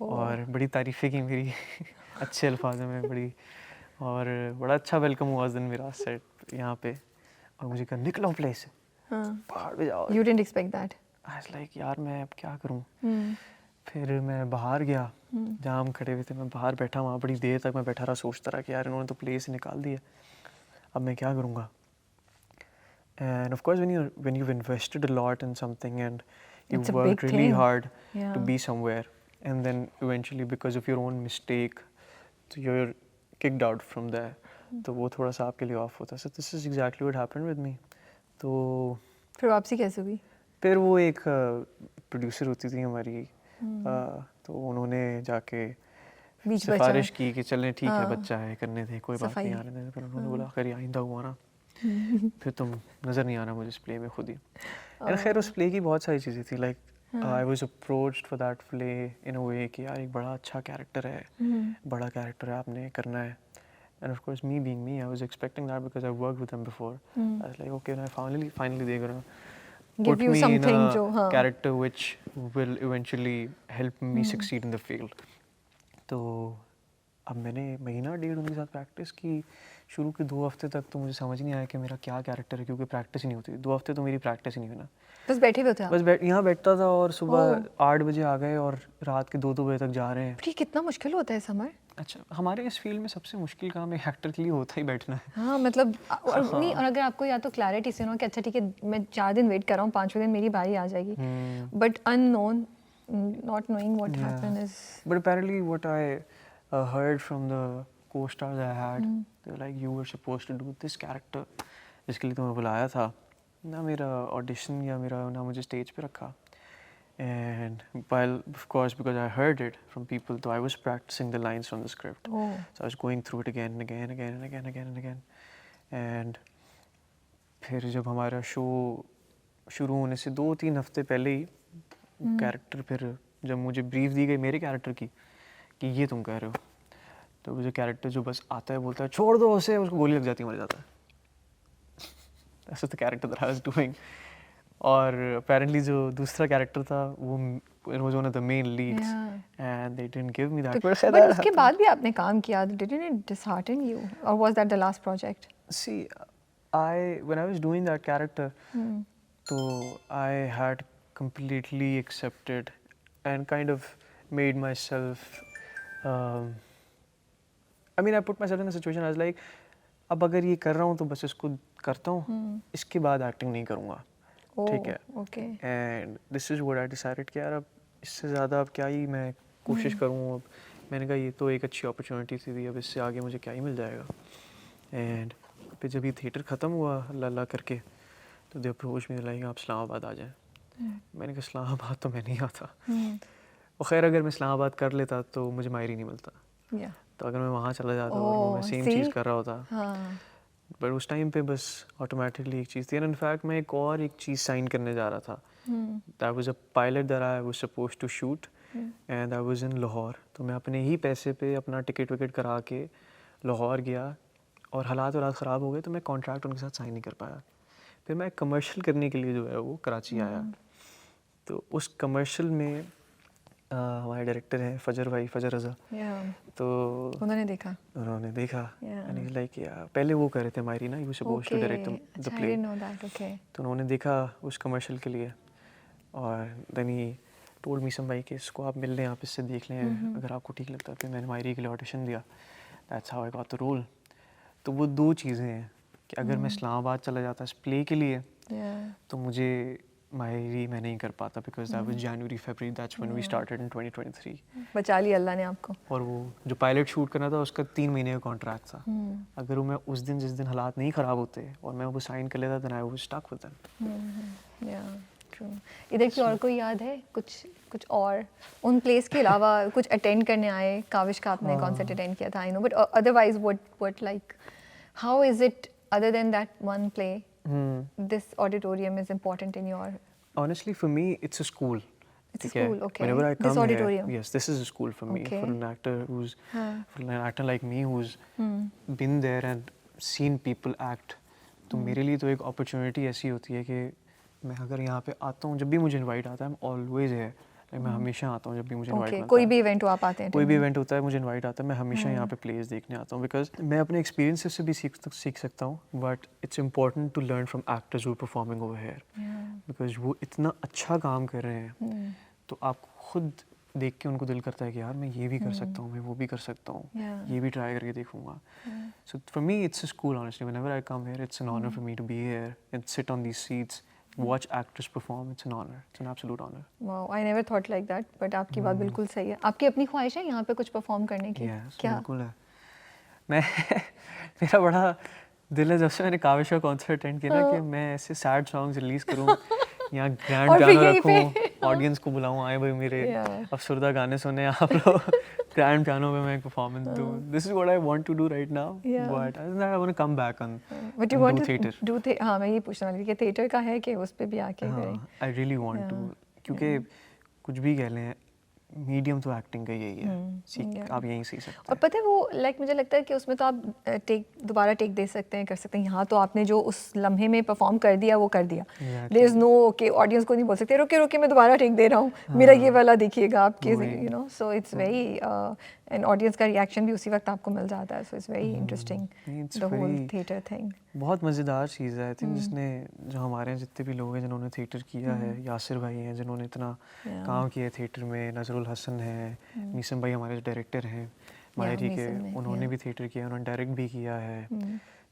और बड़ी तारीफ़ें की मेरी अच्छे अल्फाजों में बड़ी, और बड़ा अच्छा वेलकम हुआ उस दिन मेरा सेट यहाँ पे। और मुझे कहा निकलो प्ले से, बाहर भी जाओ। You didn't expect that? I was like यार मैं अब क्या करूँ। फिर मैं बाहर गया, जहाँ हम खड़े हुए थे, मैं बाहर बैठा वहाँ, बड़ी देर तक मैं बैठा रहा, सोचता रहा कि यार इन्होंने तो प्ले से निकाल दिया, अब मैं क्या करूँगा। And of course when you've invested a lot in something and you've worked really hard to be somewhere, and then eventually because of your own mistake so you're kicked out from there, तो वो थोड़ा सा आपके लिए of होता है। So this is exactly what happened with me. तो फिर वापसी कैसे हुई? फिर वो एक प्रोड्यूसर होती थी हमारी, तो उन्होंने जाके सिफारिश की कि चलें ठीक है, बच्चा है, करने थे, कोई बात नहीं, आने दें। फिर उन्होंने बोला अगर आइंदा हुआ ना फिर तुम नज़र नहीं आना मुझे इस प्ले में खुद ही। एंड खैर उस प्ले की बहुत सारी चीज़ें थी, like I was approached for that play in a way कि यार एक बड़ा अच्छा कैरेक्टर है, बड़ा कैरेक्टर है, आपने करना है। And of course me being me, I was expecting that because I've worked with them before. I was like okay, now finally they're gonna Give put you me in something a जो character which will eventually help me succeed in the field. तो अब मैंने महीना डेढ़ उनके साथ practice की। शुरू के 2 हफ्ते तक तो मुझे समझ नहीं आया कि मेरा क्या कैरेक्टर है, क्योंकि प्रैक्टिस ही नहीं होती। 2 हफ्ते तो मेरी प्रैक्टिस ही नहीं हुई ना। बस बैठे हुए थे आप? बस यहाँ बैठता था और सुबह 8 बजे आ गए और रात के 2-2 बजे तक जा रहे हैं। ये कितना मुश्किल होता है समर? अच्छा, हमारे इस फील्ड में सबसे मुश्किल काम एक एक्टर के लिए होता ही बैठना है। हाँ मतलब नहीं, और अगर आपको या तो क्लैरिटी से हो कि अच्छा ठीक है मैं 4 दिन वेट कर रहा हूँ, 5वें दिन मेरी बारी आ जाएगी, but unknown, not knowing what happened is. But apparently what I heard from the co-stars I had, they were like you were supposed to do this character, जिसके लिए तुम्हें बुलाया था ना। मेरा ऑडिशन या मेरा ना मुझे स्टेज पे रखा। And while of course because I heard it from people, though I was practicing the lines from the script. Oh. So I was going through it again and again and again and again and again and again. And फिर जब हमारा show शुरू होने से 2-3 हफ्ते पहले ही character, फिर जब मुझे ब्रीफ दी गई मेरे कैरेक्टर की कि ये तुम कह रहे हो, तो मुझे कैरेक्टर जो बस आता है बोलता है छोड़ दो उसे, उसको गोली लग जाती है, मर जाता है। That's the character that I was doing. और apparently जो दूसरा कैरेक्टर था वो it was one of the main leads, and they didn't give me that. But उसके बाद भी आपने काम किया, didn't it dishearten you, or was that the last project? See, when I was doing that character, so I had completely accepted and kind of made myself. I mean, I put myself in a situation. I was like, अब अगर ये कर रहा हूँ तो बस इसको करता हूँ, इसके बाद एक्टिंग नहीं करूँगा। ठीक है। Okay. And this is what I decided कि यार अब इससे ज़्यादा अब क्या ही मैं कोशिश करूँ। अब मैंने कहा ये तो एक अच्छी अपॉर्चुनिटी थी, अब इससे आगे मुझे क्या ही मिल जाएगा। एंड फिर जब ये थिएटर ख़त्म हुआ अल्लाह करके, तो दे अप्रोच मी लाइक आप इस्लामाबाद आ जाएं। मैंने कहा इस्लामाबाद तो मैं नहीं आता। और खैर अगर मैं इस्लामाबाद कर लेता तो मुझे मायरी नहीं मिलता। तो अगर मैं वहाँ चला जाता और मैं सेम चीज़ कर रहा होता, बट उस टाइम पे बस ऑटोमेटिकली एक चीज़ थी। एंड इनफैक्ट मैं एक चीज़ साइन करने जा रहा था। That was a pilot that I was supposed to shoot, and I was in Lahore. तो मैं अपने ही पैसे पे अपना टिकट विकेट करा के लाहौर गया, और हालात ख़राब हो गए तो मैं कॉन्ट्रैक्ट उनके साथ साइन नहीं कर पाया। फिर मैं कमर्शियल करने के लिए जो है वो कराची आया। तो उस कमर्शियल में हमारे डायरेक्टर हैं फजर भाई, फजर रज़ा। तो उन्होंने देखा एंड ही लाइक पहले वो कर रहे थे हमारी ना, you supposed to direct the play. तो उन्होंने देखा उस कमर्शियल के लिए, और देन ही टोल्ड मी सम भाई कि इसको आप मिल लें, आप इससे देख लें, अगर आपको ठीक लगता है। फिर मैंने मायरी के लिए ऑडिशन दिया, that's how I got the role. तो वो 2 चीज़ें हैं कि अगर मैं इस्लामाबाद चला जाता इस प्ले के लिए, तो मुझे मायरी मैं नहीं कर पाता, because that was January February, that's when we started in 2023। बचा लिया अल्लाह ने आपको। और वो जो पायलट शूट करना था उसका 3 महीने का कॉन्ट्रैक्ट था। अगर वो मैं उस दिन जिस दिन हालात नहीं ख़राब होते और मैं वो साइन कर लेता, then I was stuck with them. Yeah true. इधर की और कोई याद है कुछ और उन प्लेस के अलावा कुछ अटेंड करने आए? काविश का आपने कॉन्सर्ट अटेंड किया था, I know, but otherwise what like how is it other than that one play? This auditorium is important in your... Honestly, for me, it's a school. It's a school, okay. Whenever I come this auditorium. here, yes, this is a school for me. Okay. For an actor who's, for an actor like me who's been there and seen people act, तो मेरे लिए तो एक opportunity ऐसी होती है कि मैं अगर यहाँ पे आता हूँ, जब भी मुझे invite आता है, I'm always here. मैं हमेशा आता हूँ जब भी मुझे इनवाइट मिलता है। कोई भी इवेंट हो आप आते हैं? कोई भी इवेंट होता है मुझे इनवाइट आता है, मैं हमेशा यहाँ पे प्लेस देखने आता हूँ, बिकॉज मैं अपने एक्सपीरियंस से भी सीख सकता हूँ, but it's important to learn from actors who are performing over here, because वो इतना अच्छा काम कर रहे हैं, तो आप खुद देख के उनको दिल करता है कि यार मैं ये भी कर सकता हूँ, मैं वो भी कर सकता हूँ, ये भी ट्राई करके देखूंगा। So for me it's a school, honestly whenever I come here it's an honour for me to be here and sit on these seats, watch actors perform. It's an honor. It's an absolute honor. Wow, I never thought like that. But आपकी बात बिल्कुल सही है। आपकी अपनी ख्वाहिश है यहाँ पे कुछ परफॉर्म करने की? Yes, बिल्कुल है। मैं मेरा बड़ा दिल है, जब से मैंने काविश का कॉन्सर्ट अटेंड किया ना, कि मैं ऐसे सैड सॉन्ग्स रिलीज करूँ, यहाँ ग्रैंड पियानो रखूँ, ऑडियंस को बुलाऊँ, आए भाई मेरे अफसरदा गाने सुने आप लोग, ग्रैंड पियानो पे मैं एक परफॉर्मेंस दूँ। This is what I want to do right now, but I want to come back on theatre. हाँ, मैं ये पूछने वाली थी कि थिएटर का है कि उस पे भी आके करें? आई रियली वांट टू, क्योंकि कुछ भी कह लें, मीडियम तो एक्टिंग का यही है, आप यहीं सीख सकते हैं। और पता है वो लाइक मुझे लगता है कि उसमें तो आप दोबारा टेक दे सकते हैं, कर सकते हैं। यहाँ तो आपने जो उस लम्हे में परफॉर्म कर दिया वो कर दिया, देयर इज नो कि ऑडियंस को नहीं बोल सकते रुके रुके मैं दोबारा टेक दे रहा हूँ, मेरा ये वाला देखिएगा आपके, you know, so it's very and audience का रिएक्शन भी उसी वक्त आपको मिल जाता है, so it's very interesting It's the whole very- theatre thing. बहुत मज़ेदार चीज़ है आई थिंक, जिसने जो हमारे यहाँ जितने भी लोग हैं जिन्होंने थिएटर किया है, यासिर भाई हैं जिन्होंने इतना काम किया है थिएटर में, नजरुल हसन है, मीसम भाई हमारे डायरेक्टर हैं मायरी के, मीसम ने, उन्होंने भी थिएटर किया, उन्होंने डायरेक्ट भी किया है।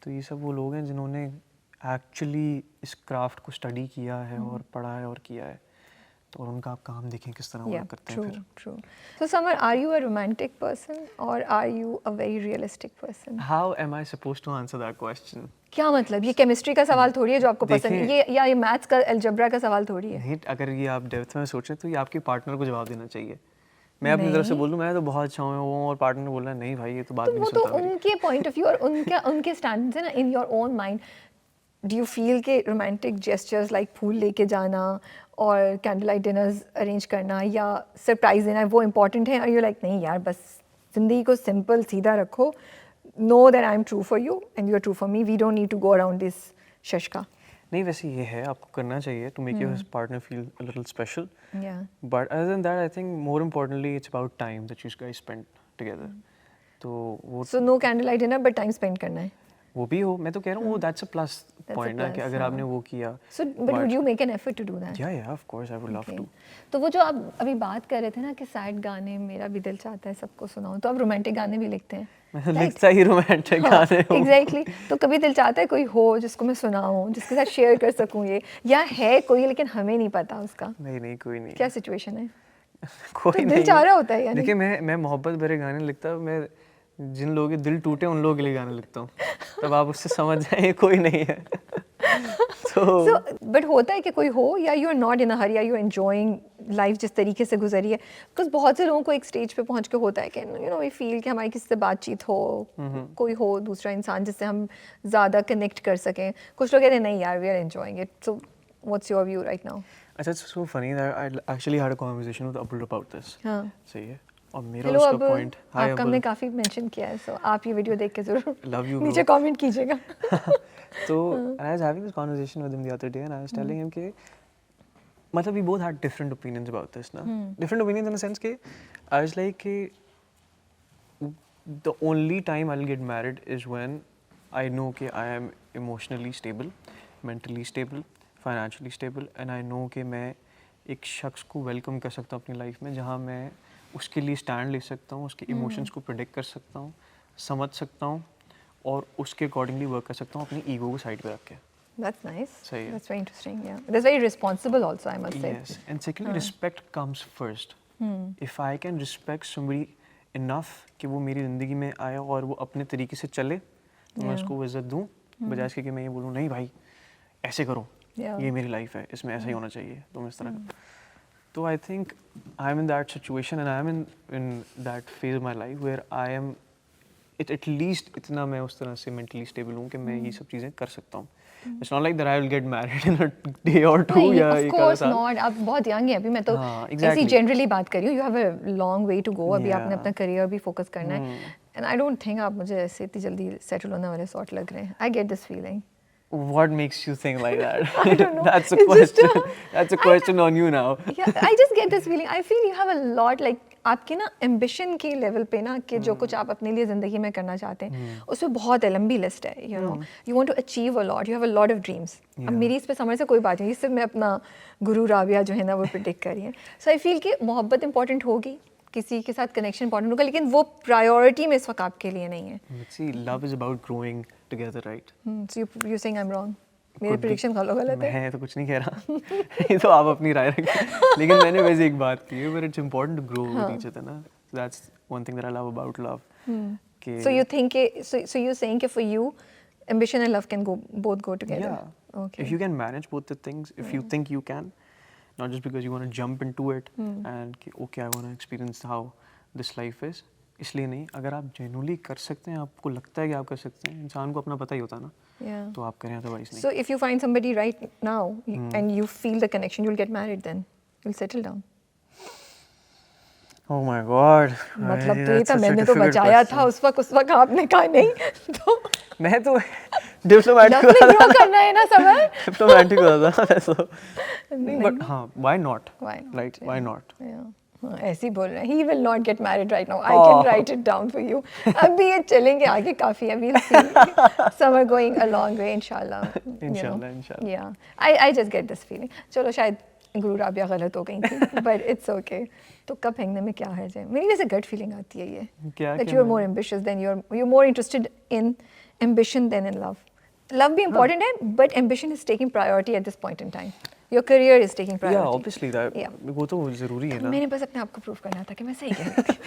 तो ये सब वो लोग हैं जिन्होंने एक्चुअली इस क्राफ्ट को स्टडी किया है और पढ़ा है और किया है, तो और उनका आप काम देखें किस तरह वर्क करते हैं फिर। True. So Samar, are you a romantic person or are you a very realistic person? How am I supposed to answer that question? क्या मतलब, ये केमिस्ट्री का सवाल थोड़ी है जो आपको पसंद है, देखिए- ये मैथ्स का अलजेब्रा का सवाल थोड़ी है। नहीं, अगर ये आप डेप्थ में सोचें तो ये आपके पार्टनर को जवाब देना चाहिए। मैं अपनी तरफ से बोलूँ मैं तो बहुत अच्छा हूँ वो, और पार्टनर बोल रहा है नहीं भाई ये तो बात तो भी वो नहीं तो सुनता मेरी। उनके पॉइंट ऑफ व्यू और उनके स्टैंड से ना, in your own mind do you feel के रोमांटिक जेस्चर्स लाइक फूल लेके जाना और कैंडल लाइट डिनर्स अरेंज करना या सरप्राइज देना वो इंपॉर्टेंट है, और यू लाइक नहीं यार बस जिंदगी को सिंपल सीधा रखो, know that I am true for you and you are true for me, we don't need to go around this शशका। नहीं वैसे ये है, आपको करना चाहिए to make your partner feel a little special, Yeah. But other than that I think more importantly it's about time that you guys spend together. तो वो so no candle light dinner but time spend करना है। वो भी हो, मैं तो कह रहा हूँ वो that's a plus a point ना कि plus, अगर हाँ। आपने वो किया। So, but would you make an effort to do that? Yeah of course I would love to. तो वो जो आप अभी बात कर रहे थे ना कि सैड गाने मेरा भी दिल चाहता है सबको सुनाऊं, तो आप रोमांटिक गाने भी लिखते हैं? मैं लिखता ही रोमांटिक गाने हूँ। एग्जैक्टली। तो कभी दिल चाहता है कोई हो जिसको मैं सुनाऊं, जिसके साथ शेयर कर सकूं ये, या है कोई लेकिन हमें नहीं पता उसका? नहीं कोई नहीं। क्या सिचुएशन है? कोई तो दिल नहीं चाह रहा होता है यानी? देखिए मैं मोहब्बत भरे गाने लिखता हूँ, मैं जिन लोगों के दिल टूटे उन लोगों के लिए गाने लिखता हूँ, तब आप उससे समझ जाए कोई नहीं है। So, बट होता है कि कोई हो, या you are not in a hurry, you are enjoying life जिस तरीके से गुजरी है? बिकॉज बहुत से लोगों को एक स्टेज पे पहुंच के होता है कि यू नो वी फील कि हमारी किसी से बातचीत हो, कोई हो दूसरा इंसान जिससे हम ज़्यादा कनेक्ट कर सकें। कुछ लोग कहते हैं नहीं यार we are enjoying it. So what's your view right now? अच्छा it's so funny that I actually had a conversation with Abul about this. हाँ। सही है। और मेरा हेलो उसका अबुल, पॉइंट, हाय आपका हमने अबुल, काफ़ी मेंशन किया है, सो आप ये वीडियो देख के ज़रूर लव यू नीचे कमेंट कीजिएगा। तो I was having this conversation with him the other day and I was telling him कि मतलब we both had different opinions about this ना, different opinions in the sense कि I was like कि the only time I'll get married is when I know कि I am emotionally stable, mentally stable, financially stable and I know कि मैं एक शख्स को welcome कर सकता हूँ अपनी लाइफ में जहाँ मैं उसके लिए स्टैंड ले सकता हूँ, उसके इमोशंस को प्रेडिक्ट कर सकता हूँ, समझ सकता हूँ और उसके अकॉर्डिंगली वर्क कर सकता हूँ अपनी ईगो को साइड पे रख के। That's nice. सही है। That's very interesting. Yeah, that's very responsible also, I must say. Yes, and secondly, respect comes first. If I can respect somebody enough कि वो मेरी ज़िंदगी में आए और वो अपने तरीके से चले, तो मैं उसको इज्जत दूँ, बजाय इसके कि मैं ये बोलूँ नहीं भाई ऐसे करो, ये मेरी लाइफ है, इसमें ऐसा ही होना चाहिए, तुम इस तरह का। तो I think I am in that situation and I am in that phase of my life where I am at least इतना मैं उस तरह से mentally stable हूँ कि मैं ये सब चीज़ें कर सकता हूँ। It's not like that I will get married in a day or two नहीं, या of एक आधा course साल। not. आप बहुत यंग हैं अभी, मैं तो हाँ, ऐसी exactly. जनरली बात कर रही हूँ। You have a long way to go. अभी Yeah. आपने अपना करियर भी फोकस करना है, and I don't think आप मुझे ऐसे इतनी जल्दी सेटल होने वाले सॉर्ट लग रहे हैं। I get this feeling. What makes you think like that? I don't know. That's a It's just question. That's a question on you now. Yeah, I just get this feeling. I feel you have a lot like आपके ना ambition के level पे ना कि जो कुछ आप अपने लिए ज़िंदगी में करना चाहते हैं उसमें बहुत है, लंबी लिस्ट है, you know. You want to achieve a lot. You have a lot of dreams. अब मेरी इस पे समझ से कोई बात नहीं, इससे मैं अपना गुरु राबिया जो है ना वो प्रिडिक्ट कर रही है। So I feel कि मोहब्बत इंपॉर्टेंट होगी, किसी के साथ कनेक्शन इंपॉर्टेंट होगा, लेकिन वो प्रायोरिटी में इस वक्त आपके लिए नहीं है। See, love is about growing together, right? So you saying I'm wrong? मेरे Could be. प्रिडिक्शन गलत है? मैं तो कुछ नहीं कह रहा। ये तो आप अपनी राय रखें। लेकिन मैंने वैसे एक बात की है, but it's important to grow with each other ना। That's one thing that I love about love. कि So you think so you're saying कि for you ambition and love can both go together? Yeah. Okay. If you can manage both the things, if you think you can, not just because you want to jump into it and कि okay I want to experience how this life is, इसलिए नहीं, अगर आप genuinely कर सकते हैं, आपको लगता है कि आप कर सकते हैं, इंसान को अपना पता ही होता है ना, Yeah. तो आप करें, otherwise नहीं। So if you find somebody right now and you feel the connection, you'll get married then. You'll settle down. Oh my God. मतलब तो ये That's था, such a मैंने तो difficult बचाया question. था उस वक्त आपने कहा नहीं तो मैं तो diplomatic लव में ग्रो करना है ना समर। diplomatic होता था वैसे तो। नहीं, but हाँ, why not? Why not? Like, why not? Yeah. ऐसे ही बोल रहे हैं, he will not get married right now. I can write it down for you. अभी ये चलेंगे आगे काफ़ी है, we'll see. Summer going a long way, inshallah. इंशाल्लाह इंशाल्लाह. Yeah, I just get this feeling. चलो शायद गुरु राबिया गलत हो गई थी, but it's okay. तो कब फेंकने में क्या हर्ज है? मेरी वैसे gut feeling आती है ये. क्या That you're more ambitious than you're more interested in ambition than in love. Love भी important है, but ambition is taking priority at this point in time. Your career is taking priority. Yeah, obviously that. Yeah. वो तो ज़रूरी है ना. मैंने बस अपने आप को प्रूव करना था कि मैं सही कह रही थी.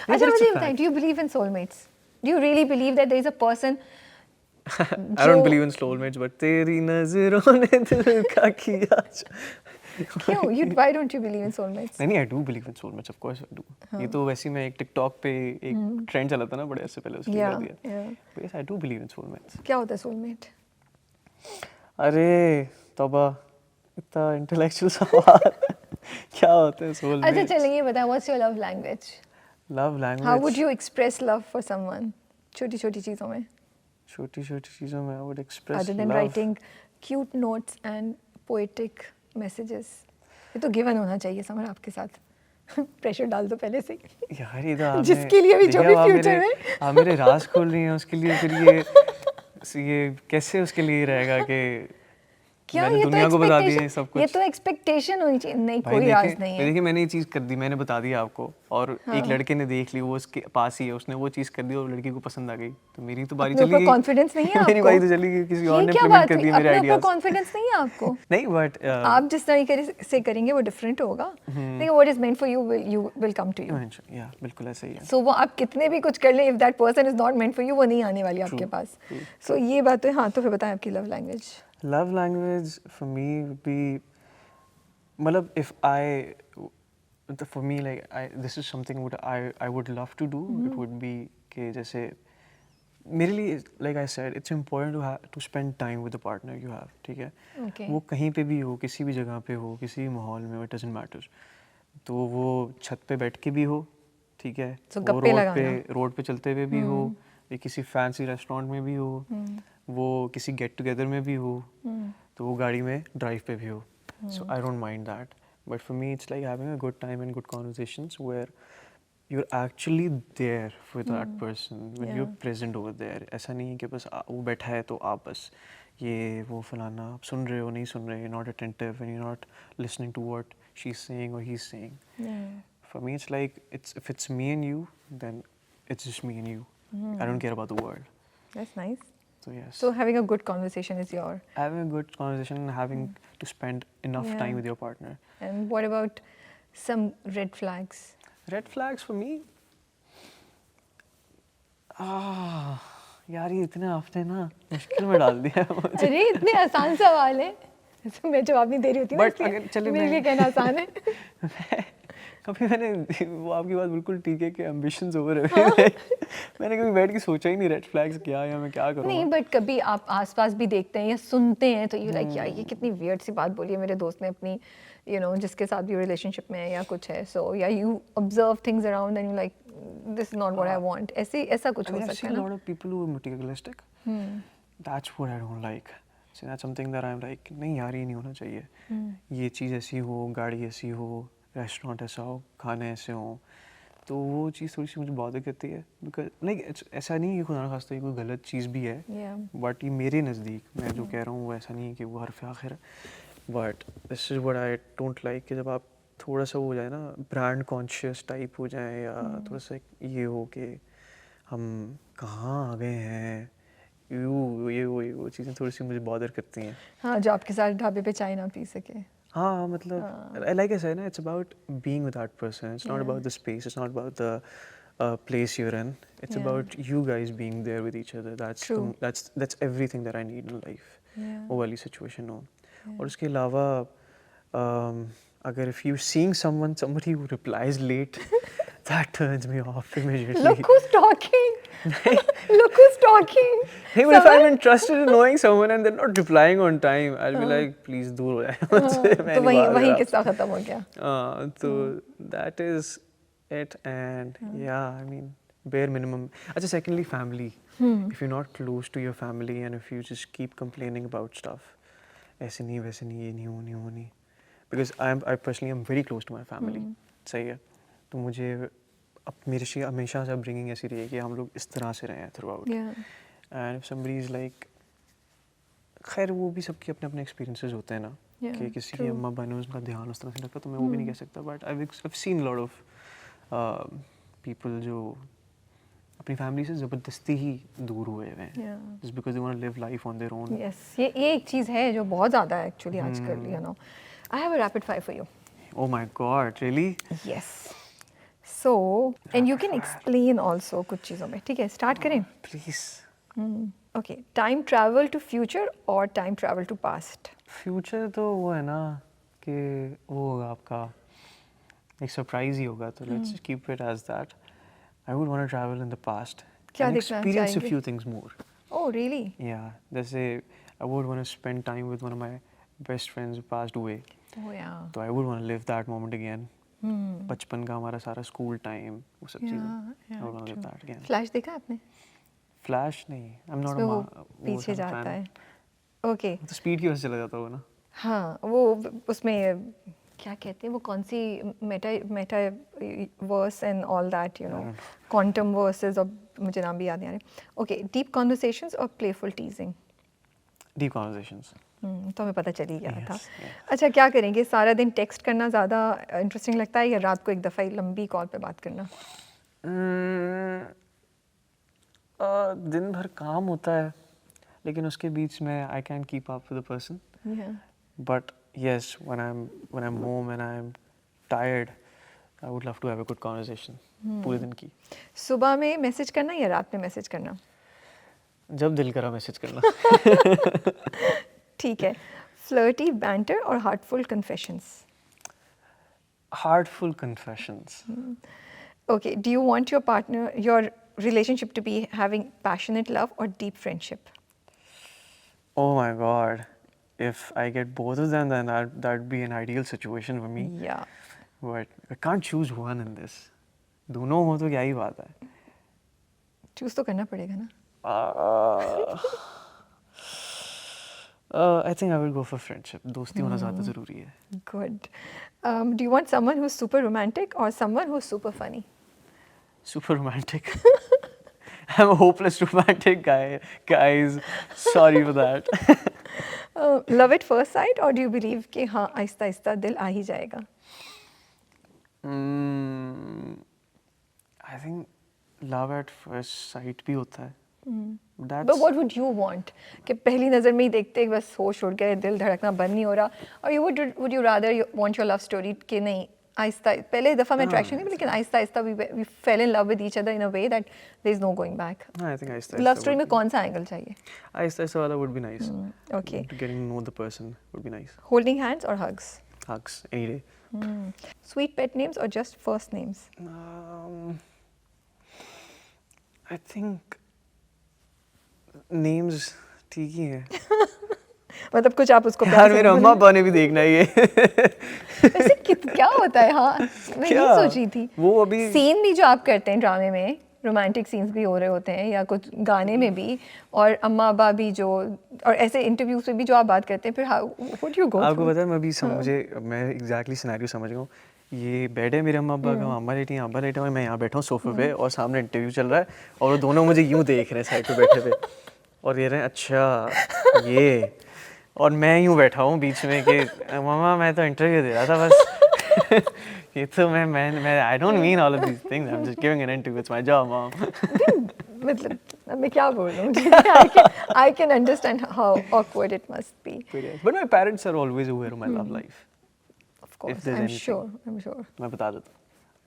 अच्छा मुझे बताइए, do you believe in soulmates? Do you really believe that there is a person? I don't believe in soulmates, but तेरी नज़रों ने दिल का किया. क्यों? Why don't you believe in soulmates? नहीं, I do believe in soulmates, of course I do. ये तो वैसे मैं एक TikTok पे एक ट्रेंड चला था ना बड़े ऐसे पहले उसकी कर दिया. Yeah. Yes, I do believe in soulmates. क्या होता है soulmate? अरे तौबा इतना इंटेलेक्चुअल सवाल. क्या होता है soulmates? अच्छा चलिए ये बताएं, what's your love language? Love language. How would you express love for someone? छोटी छोटी चीज़ों में. छोटी-छोटी चीज़ों में I would express Other than love. writing cute notes and poetic messages. ये तो given होना चाहिए समर आपके साथ. प्रेशर डाल दो पहले से ही. यार ये तो आपने जिसके लिए भी जो भी फ्यूचर में आप मेरे राज खोल रही हैं उसके लिए फिर ये कैसे उसके लिए रहेगा कि क्या मैंने ये दुनिया को बता दिया expectation- ये सब ये कुछ. तो एक्सपेक्टेशन होनी चाहिए. नहीं भाई कोई राज नहीं है. देखिए मैंने ये चीज़ कर दी, मैंने बता दिया आपको और एक लड़के ने देख ली, वो उसके पास ही है, उसने वो चीज़ कर दी और लड़की को पसंद आ गई, तो मेरी तो बारी अपने चली ऊपर गई. कॉन्फिडेंस नहीं है आपको. मेरी बारी तो चली गई, किसी और ये ने क्या इम्प्लीमेंट बात कर हुई? दिए मेरे अपने ऊपर आइडियाज. कॉन्फिडेंस नहीं है आपको. नहीं बट आप जिस तरीके से करेंगे वो डिफरेंट होगा. देखिए what is meant for you will come to you. या बिल्कुल ऐसा ही है. सो वो आप कितने भी कुछ कर लें, if that person is not meant for you, वो नहीं आने वाली आपके पास. सो ये बात है. हाँ तो फिर बताएं आपकी love language. Love language for me would be, मतलब if for me like this is something what I would love to do. It would be कि जैसे मेरे लिए like I said it's important to spend time with the partner you have. ठीक है. Okay. वो कहीं पे भी हो, किसी भी जगह पे हो, किसी भी माहौल में, it doesn't matter. तो वो छत पे बैठ के भी हो, ठीक है. So वो गप्पे लगाना. रोड पे चलते हुए भी हो, या किसी फैंसी रेस्टोरेंट में भी हो, वो किसी गेट टुगेदर में भी हो, तो वो गाड़ी में ड्राइव पे भी हो. So I don't mind that, but for me it's like having a good time and good conversations where you are actually there for that person when you are present over there. ऐसा नहीं है कि बस वो बैठा है तो आप बस ये वो फलाना आप सुन रहे हो, नहीं सुन रहे, not attentive and you not listening to what she is saying और he is saying. For me, it's like if it's me and you, then it's just me and you. I don't care about the world. That's nice. So yes. So having a good conversation is your. Having a good conversation and having to spend enough Yeah. time with your partner. And what about some red flags? Red flags for me. यार ये इतने हफ्ते ना मुश्किल में डाल दिया है मुझे. अरे इतने आसान सवाल है. मैं जवाब नहीं दे रही होती. But अगर चलिए मेरे लिए कहना आसान है. कभी मैंने वो आपकी बात बिल्कुल ठीक है कि एम्बिशंस ओवर है. मैंने कभी बैठ के सोचा ही नहीं रेड फ्लैग्स क्या है या मैं क्या करूँ. नहीं बट कभी आप आसपास भी देखते हैं या सुनते हैं तो यू लाइक यार ये कितनी वियर्ड सी बात बोली है मेरे दोस्त ने अपनी जिसके साथ भी रिलेशनशिप में है या कुछ है. सो या you observe things around and you like this is not what I want. ऐसा कुछ हो सकता है ना. I've seen a lot of people who are materialistic. That's what I don't like. So that's something that I'm like नहीं यार ये नहीं होना चाहिए. ये चीज़ ऐसी हो, गाड़ी ऐसी हो, रेस्टोरेंट ऐसा हो, खाने ऐसे हो, तो वो चीज़ थोड़ी सी मुझे बॉदर करती है. बिकॉज लाइक ऐसा नहीं है कि खुदा ना खास्ता कोई गलत चीज़ भी है, बट ये मेरे नज़दीक मैं जो कह रहा हूँ वो ऐसा नहीं है कि वो हरफ आखिर है. But this is what I don't like कि जब आप थोड़ा सा वो हो जाए ना ब्रांड कॉन्शियस टाइप हो जाए या थोड़ा सा ये हो कि हम कहाँ आ गए हैं, वो चीज़ें थोड़ी सी मुझे बॉदर करती हैं. हाँ जो आपके साथ ढाबे पे चाय ना पी सके. हाँ मतलब like I said, it's about being with that person. It's not about the space. It's not about the place you're in. It's about you guys being there with each other. That's everything that I need in life. वो वाली situation हो. और उसके अलावा अगर if you're seeing somebody who replies late, that turns me off immediately. Look who's talking. Look who's talking. Hey, but if I'm interested in knowing someone and they're not replying on time, I'll be like, please दूर हो जाए मुझसे. तो वही किस्सा खत्म हो गया. तो that is it. And yeah, I mean bare minimum. अच्छा, secondly, family. If you're not close to your family and if you just keep complaining about stuff, ऐसे नहीं वैसे नहीं ये नहीं हो नहीं. Because I personally am very close to my family. सही है. तो मुझे अब मेरे से हमेशा से अपब्रिंगिंग ऐसी रही है कि हम लोग इस तरह से रहे हैं through out. And if somebody is like, खैर वो भी सबके अपने अपने एक्सपीरियंसेस होते हैं ना, कि किसी की अम्मा अब्बा ने उनका ध्यान उस तरह से रखा, तो मैं वो भी नहीं कह सकता. But I seen lot of people जो अपनी फैमिली से ज़बरदस्ती ही दूर हुए हैं, just because they want to live life on their own. Yes, ये एक चीज़ है जो बहुत ज़्यादा है एक्चुअली आजकल, you know. I have a rapid fire for you. Oh my god, really? Yes. So and you can explain also कुछ चीज़ों में. ठीक है, स्टार्ट करें? Please. Okay. Time travel to future और time travel to past? Future तो वो है ना कि वो होगा आपका एक सरप्राइज ही होगा, तो let's keep it as that. I would want to travel in the past क्या एंड देखना एक्सपीरियंस अ चाहेंगे? Few things more. Oh really? Yeah जैसे I would want to spend time with one of my best friends who passed away. Oh yeah. तो I would want to live that moment again. बचपन का हमारा सारा school time, वो सब चीज़ें I would want to live that again. Flash देखा आपने? फ्लैश नहीं, आई एम नॉट उसमें वो अ पीछे जाता है. ओके. तो स्पीड की वजह से चला जाता होगा ना. हाँ, वो उसमें क्या कहते हैं, वो कौन सी metaverse and all that, you know, quantum verses, और मुझे नाम भी याद नहीं आ रहे. ओके. डीप कॉन्वर्सेशंस और प्लेफुल टीजिंग? Deep conversations. तो हमें पता चल ही गया था. yes. अच्छा, क्या करेंगे, सारा दिन टेक्स्ट करना ज़्यादा इंटरेस्टिंग लगता है या रात को एक दफ़ा ही लंबी कॉल पे बात करना? दिन भर काम होता है, लेकिन उसके बीच में I can keep up with the person. But yes, when I'm home and I'm tired, I would love to have a good conversation पूरे दिन की. सुबह में मैसेज करना या रात में मैसेज करना? जब दिल करा मैसेज करना. ठीक है. फ्लर्टी बैंटर और heartful confessions? Heartful confessions. Okay. Do you want your partner, your relationship to be having passionate love or deep friendship? Oh my God. If I get both of them, then that'd be an ideal situation for me. Yeah. But I can't choose one in this. दोनों हो तो क्या ही बात है. Choose तो करना पड़ेगा ना. I think I would go for friendship. दोस्ती होना ज़्यादा ज़रूरी है. Good. Do you want someone who's super romantic or someone who's super funny? Super romantic. I'm a hopeless romantic guy, guys. Sorry for that. Love at first sight or do you believe कि हाँ आहिस्ता आहिस्ता दिल आ ही जाएगा? I think love at first sight भी होता है. But what would you want? कि पहली नज़र में ही देखते ही बस होश उड़ गए, दिल धड़कना बंद नहीं हो रहा, और would you rather want your love story कि नहीं आहिस्ता, पहले दफ़ा में attraction नहीं, लेकिन Aahista Aahista we fell in love with each other in a way that there is no going back? I think आहिस्ता love story में कौन सा angle चाहिए? आहिस्ता आहिस्ता वाला would be nice. Okay. Getting to know the person would be nice. Holding hands or hugs? Hugs any day. Sweet pet names or just first names? I think names ठीक ही है. मतलब कुछ आप उसको यार मेरे अम्मा अब्बा ने भी देखना है ये. वैसे क्या होता है? हाँ, मैं ये सोच रही थी. वो अभी सीन भी जो आप करते हैं ड्रामे में, रोमांटिक सीन्स भी हो रहे होते हैं या कुछ गाने में भी, और अम्मा अब्बा भी जो, और ऐसे इंटरव्यूज में भी जो आप बात करते हैं, फिर व्हाट यू गो थ्रू? आपको पता है, मैं अभी मैं एग्जैक्टली सिनेरियो समझ गया हूँ. ये बेड है मेरे अम्मा अब्बा का, अम्मा लेटी हैं, अब्बा लेटे हैं, मैं यहाँ बैठा हूँ सोफे पे और सामने इंटरव्यू चल रहा है और वो दोनों मुझे यूँ देख रहे हैं साइड पे बैठे हुए और ये रहे हैं अच्छा ये, और मैं यूँ बैठा हूँ बीच में कि मामा मैं तो इंटरव्यू दे रहा था बस. ये तो मैं I don't mean all of these things, I am just giving an interview, it's my job mom. मतलब मैं क्या बोल रहा हूँ? I can understand how awkward it must be. But my parents are always aware of my love life. Of course, there's I'm anything. sure. मैं बता देता हूँ,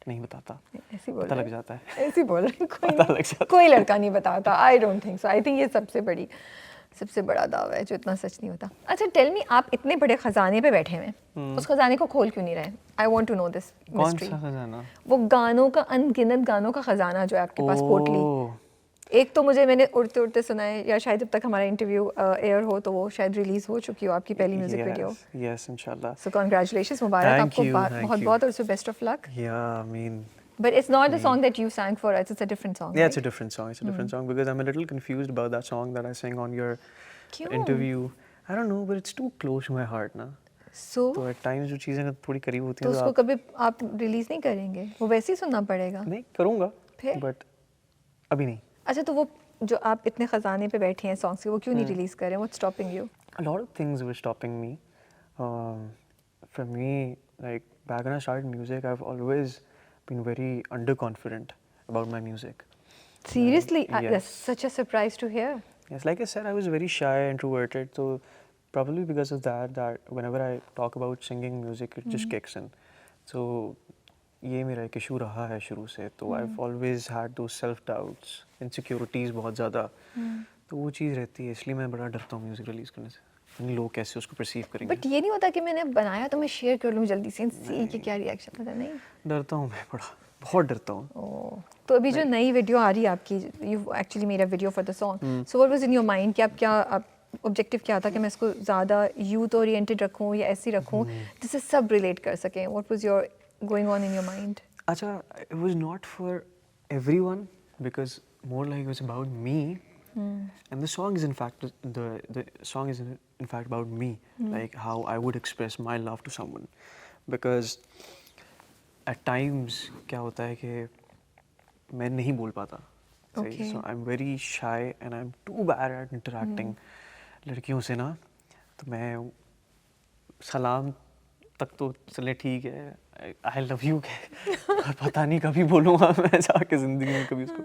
नहीं बताता, ऐसे बोल पता रहे लग हैं. जाता है. ऐसे बोल रहे हैं, पता लग जाता है. कोई लड़का नहीं बताता. I don't think so. I think ये सबसे बड़ा दावा है जो इतना सच नहीं होता. अच्छा, टेल मी, आप इतने बड़े खजाने पे बैठे हैं, उस खजाने को खोल क्यों नहीं रहे? I want to know this mystery. कौन सा खजाना? वो गानों का, अनगिनत गानों का खजाना जो है आपके पास पोटली. एक तो मैंने उड़ते उड़ते सुना है, या शायद जब तक हमारा इंटरव्यू एयर हो तो वो शायद रिलीज हो चुकी हो आपकी पहली म्यूजिक वीडियो. यस इंशाल्लाह. सो कांग्रेचुलेशंस, मुबारक आपको बहुत बहुत, और best of luck. Yeah I mean, but it's not the song that you sang for us, it's a different song. Yeah, right? it's a different song. It's a different song because I'm a little confused about that song that I sang on your Kyun? interview. I don't know, but it's too close to my heart now. सो तो eight times जो चीज़ें थोड़ी करीब होती तो हैं उसको कभी आप रिलीज नहीं करेंगे, वो वैसे ही सुनना पड़ेगा? नहीं करूँगा फिर? बट अभी नहीं। अच्छा, तो वो जो आप इतने खजाने पे बैठे हैं सॉन्ग्स के, वो क्यों नहीं रिलीज कर रहे हैं? What's stopping you? A lot of things were stopping me. For me, like back when I started music, I've always been very underconfident about my music. Seriously? Yes. That's such a surprise to hear. Yes, like I said, I was very shy, introverted. So probably because of that whenever I talk about singing music, it just kicks in. So ये मेरा एक issue रहा है शुरू से. तो I've always had those self doubts, insecurities बहुत ज़्यादा. तो वो चीज़ रहती है, इसलिए मैं बड़ा डरता हूँ म्यूजिक रिलीज करने से. लोग कैसे उसको परसीव करेंगे. बट ये नहीं होता कि मैंने बनाया तो मैं शेयर कर लूँ जल्दी से, सी कि क्या रिएक्शन होता है? नहीं, डरता हूँ मैं बड़ा, बहुत डरता हूँ. ओह, तो अभी जो नई वीडियो आ रही है आपकी, you actually made a video for the song, so what was in your mind कि आप ऑब्जेक्टिव क्या था कि मैं इसको ज़्यादा यूथ ओरिएंटेड रखूँ या ऐसी रखूँ जिससे सब रिलेट कर सकें? What was your going on in your mind? अच्छा, it was not for everyone because more like it was about me. And the song is in fact the song is in fact about me, like how I would express my love to someone. Because at times क्या होता है कि मैं नहीं बोल पाता. Okay. So I'm very shy and I'm too bad at interacting. लड़कियों से ना, तो मैं सलाम तक तो चले ठीक है, आई लव यू के पता नहीं कभी बोलूँगा मैं जाके ज़िंदगी में कभी उसको.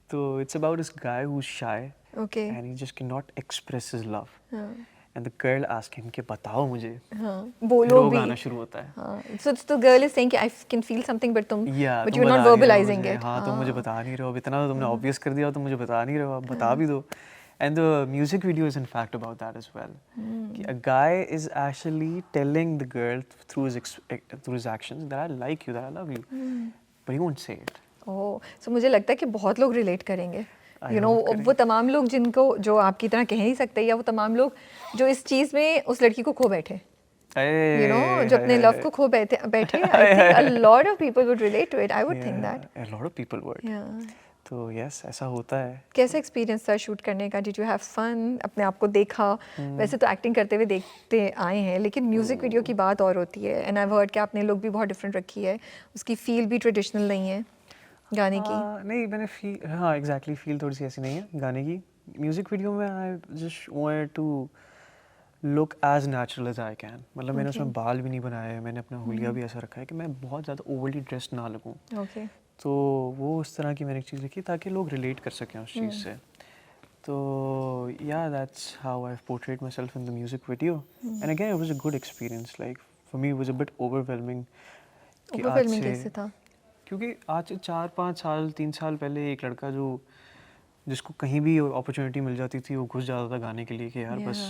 तो it's about this guy who is shy and he just can not express his love and the girl ask him कि बताओ मुझे. बोलो भी. गाना शुरू होता है. So the girl is saying कि I can feel something but तुम you are not verbalizing it. हाँ, तुम मुझे बता नहीं रहे हो, अब इतना तो तुमने ऑब्वियस कर दिया, तुम मुझे बता नहीं रहे हो, अब बता भी दो. And the music video is in fact about that as well. A guy is actually telling the girl through his actions that I like you, that I love you, but he won't say it. Oh, so मुझे लगता है कि बहुत लोग relate करेंगे. You know, वो तमाम लोग जिनको जो आपकी तरह कह नहीं सकते, या वो तमाम लोग जो इस चीज़ में उस लड़की को खो बैठे. You know, जो अपने लव को खो बैठे. I think a lot of people would relate to it. I would think that. A lot of people would. Yeah. तो यस, ऐसा होता है. कैसा एक्सपीरियंस था शूट करने का? Did you have fun? अपने आप को देखा? वैसे तो एक्टिंग करते हुए देखते आए हैं, लेकिन म्यूजिक वीडियो की बात और होती है. एंड आई हर्ड कि आपने लुक भी बहुत डिफरेंट रखी है, उसकी फील भी ट्रेडिशनल नहीं है गाने की. नहीं, मैंने फील, हाँ एग्जैक्टली, फील थोड़ी सी ऐसी नहीं है गाने की. म्यूजिक वीडियो में I just wanted to look as natural as I can. मतलब मैंने उसमें बाल भी नहीं बनाए, मैंने अपना हुलिया भी ऐसा रखा है कि मैं बहुत ज़्यादा ओवरली ड्रेस्ड ना लगूँ. ओके. तो वो उस तरह की मैंने एक चीज़ लिखी ताकि लोग रिलेट कर सकें उस चीज़ से. तो या that's how I have portrayed my self in the music video. And again it was a good experience. Like for me it was a bit overwhelming. Overwhelming कैसे था? क्योंकि आज से 4-5 साल 3 साल पहले एक लड़का जिसको कहीं भी अपॉर्चुनिटी मिल जाती थी वो घुस जाता था गाने के लिए कि यार बस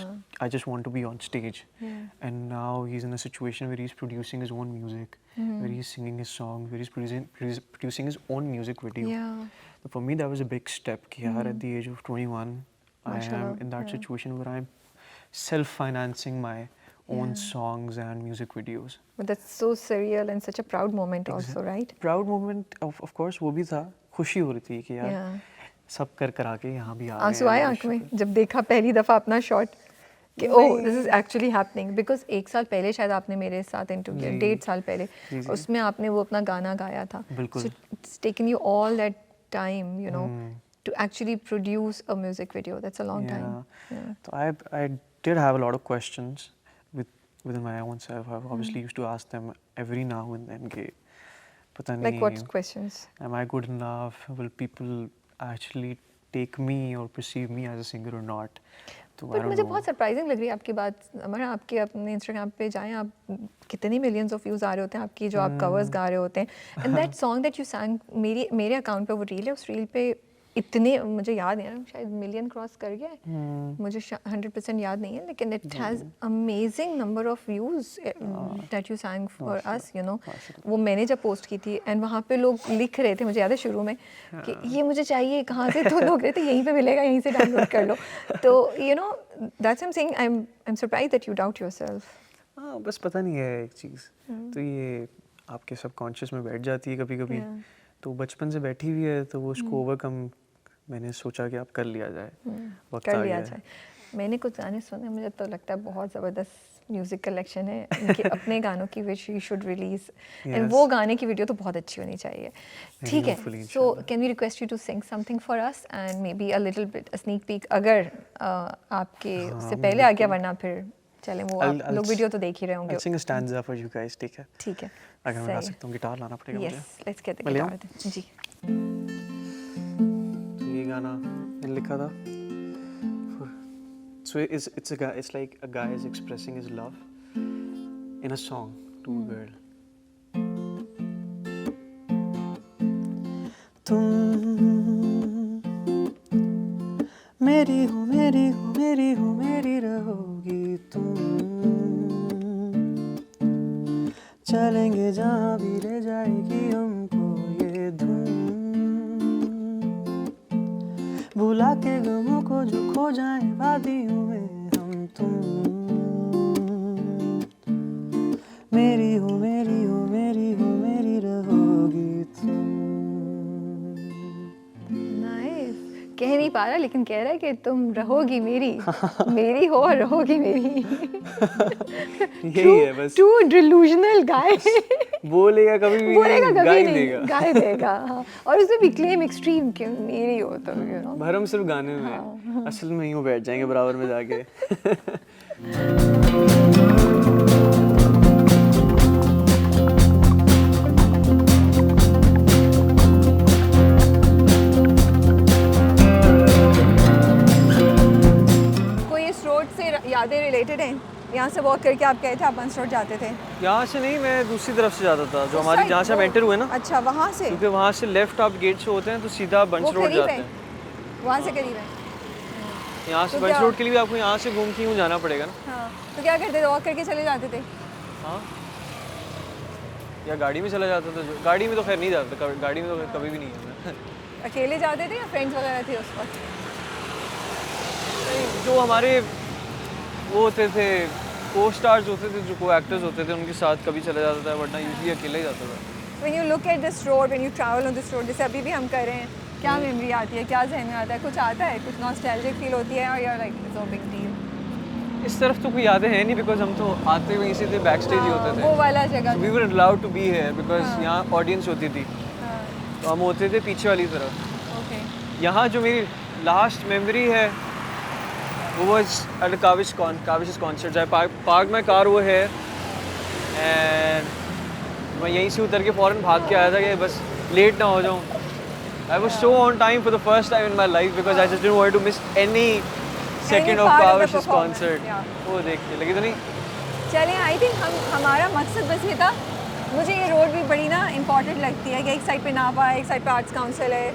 I just want to be on stage. And now he is in a situation where he is producing his own music, where he is singing his song, where he is producing his own music video. तो for me that was a big step कि यार at the age of 21 I am in that situation where I am self financing my own songs and music videos. But that's so surreal and such a proud moment also, right? Proud moment of course वो भी था. खुशी हो रही थी कि यार सब कर आके यहाँ भी आ गए. आंसू आए आंख में जब देखा पहली दफा अपना शॉट कि oh this is actually happening? Because 1 साल पहले शायद आपने मेरे साथ इंटरव्यू किया, 1.5 साल पहले, उसमें आपने वो अपना गाना गाया था. बिल्कुल. It's taken you all that time, you know, to actually produce a music video. That's a long time. So I did have a lot of questions within my own self. I obviously used to ask them every now and then, pata nahi, like what questions? Am I good enough? Will people actually take me or perceive me as a singer or not? तो but मुझे बहुत surprising लग रही है आपकी बात. हमारा आपके अपने इंस्टाग्राम पे जाएं, आप कितनी मिलियंस ऑफ व्यूज आ रहे होते हैं आपकी जो आप कवर्स गा रहे होते हैं. And that song that you sang, मेरे अकाउंट पे वो रील है, उस रील पे इतने मुझे याद है, शायद मिलियन क्रॉस कर गया है, मुझे 100% याद नहीं है, लेकिन it has amazing number of views that you sang for us, you know. वो मैंने जब पोस्ट की थी एंड वहाँ पे लोग लिख रहे थे, मुझे याद है शुरू में कि ये मुझे चाहिए, कहाँ से, तो लोग रहते यहीं पे मिलेगा, यहीं से डाउनलोड कर लो. तो you know that's I am saying, I am surprised that you doubt yourself. हाँ, बस पता नहीं है एक चीज़, तो ये आपके सबकॉन्शियस में बैठ जाती है कभी कभी. तो बचपन से बैठी हुई है, तो वो उसको ओवरकम मैंने सोचा कि आप कर लिया जाए, वक्त आ गया है. मैंने कुछ गाने सुने, मुझे तो लगता है बहुत ज़बरदस्त म्यूजिक कलेक्शन है इनके अपने गानों की which you should release and Yes. वो गाने की वीडियो तो बहुत अच्छी होनी चाहिए ठीक है hopefully, so can we request you to sing something for us and maybe a little bit a sneak peek अगर आपके उससे पहले आ गया वरना फिर चलें वो आप लोग वीडियो तो देख ही रहे होंगे I'll sing a stanza for you guys, ठीक है? ठीक है अगर मैं गा सकता हूँ, गिटार लाना पड़ेगा मुझे। Yes let's get the Malayalam? Guitar जी तो ये गाना मैंने लिखा था so it's like a guy is expressing his love in a song to a girl. तुम मेरी हो मेरी हो मेरी हो मेरी रहोगी तुम चलेंगे जहाँ भी ले जाएगी हमको ये धुन भुला के गमों को जो खो जाए वादियों में हम तुम मेरी हो मेरी हो मेरी हो मेरी रहोगी तुम। नाइस कह नहीं पा रहा लेकिन कह रहा है कि तुम रहोगी मेरी मेरी हो और रहोगी मेरी यही है बस। टू डिल्यूजनल गाय बोलेगा कभी भी बोलेगा नहीं, कभी गा ही नहीं देगा। गाय देगा हाँ। और उसमें भी क्लेम एक्सट्रीम कि मेरी हो तो यू नो भरम सिर्फ गाने में है, असल में यूं बैठ जाएंगे बराबर में जाके। कोई इस रोड से यादें रिलेटेड हैं यहाँ से वॉक करके आप कहे थे आप बंस रोड जाते थे यहाँ से नहीं, मैं दूसरी तरफ से जाता था, जो उस हमारी side जहाँ से हम वो- एंटर हुए ना, अच्छा वहाँ से क्योंकि वहाँ से लेफ्ट आप गेट से होते हैं तो सीधा वो बंच रोड करीब जाते है हैं। वहाँ से करीब है यहाँ से तो बंच क्या- रोड के लिए भी आपको यहाँ से घूम के यूँ जाना पड़ेगा ना। हाँ तो क्या करते थे वॉक करके चले जाते थे हाँ, या गाड़ी में चला जाता था। गाड़ी में तो खैर नहीं जाता था, गाड़ी में तो खैर कभी भी नहीं है। अकेले जाते थे या फ्रेंड्स वगैरह थे उस वक्त जो हमारे वो होते थे को स्टार्स होते थे, जो को एक्टर्स होते थे, उनके साथ कभी चला जाता था, वरना यूजली अकेला ही जाता था। When you look at this road, when you travel on this road, जैसे अभी भी हम कर रहे हैं, क्या मेमोरी आती है, क्या जहन में आता है, कुछ आता है, कुछ नॉस्टैल्जिक फील होती है, और you're like it's no big deal. इस तरफ तो कोई यादें हैं नहीं, बिकॉज हम तो आते वहीं से थे, बैक स्टेज ही होते वो थे। वाला जगह we were allowed to be here because यहाँ ऑडियंस होती थी, हाँ, तो हम होते थे पीछे वाली तरफ। okay. यहाँ जो मेरी लास्ट मेमोरी है वो वाज एट काविश कॉन्सर्ट। जब पार्क माई कार वो है, एंड मैं यहीं से उतर के फ़ौरन भाग के आया था कि बस लेट ना हो जाऊँ। I was so on time for the first time in my life because I just didn't want to miss any second of part of the Kaavish performance, concert. yeah. वो देख के लगी तो नहीं। चलें, आई थिंक हमारा मकसद बस ये था, मुझे ये रोड भी बड़ी ना इम्पॉर्टेंट लगती है कि एक साइड पे नापा है, एक साइड पे आर्ट्स काउंसिल है,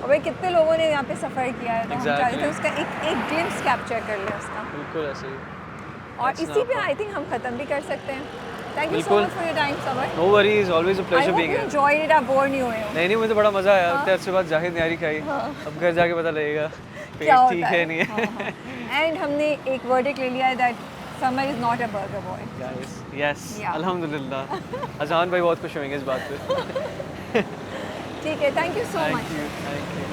और भाई कितने लोगों ने यहाँ पे सफ़र किया है, तो हम चाहते थे उसका एक ग्लिम्स कैप्चर कर लें उसका, बिल्कुल ऐसे ही। और That's इसी पे not- आई थिंक हम ख़त्म भी कर सकते हैं। थैंक यू सो बिल्कुल। Much for your time Samar. No worries, always a I pleasure hope being you here. Enjoyed it, आप बोर नहीं हुए हो। नहीं मुझे तो बड़ा मज़ा आया। हाँ। तेरे से बात जाहिद न्यारी खाई, अब घर जाके पता लगेगा पेट क्या होता ठीक है नहीं है। एंड हमने एक वर्डिक्ट ले लिया है that summer is not a burger boy. Yes Yeah. अल्हम्दुलिल्लाह। अजान भाई बहुत खुश होंगे इस बात पे। ठीक है, thank you so much. Thank you.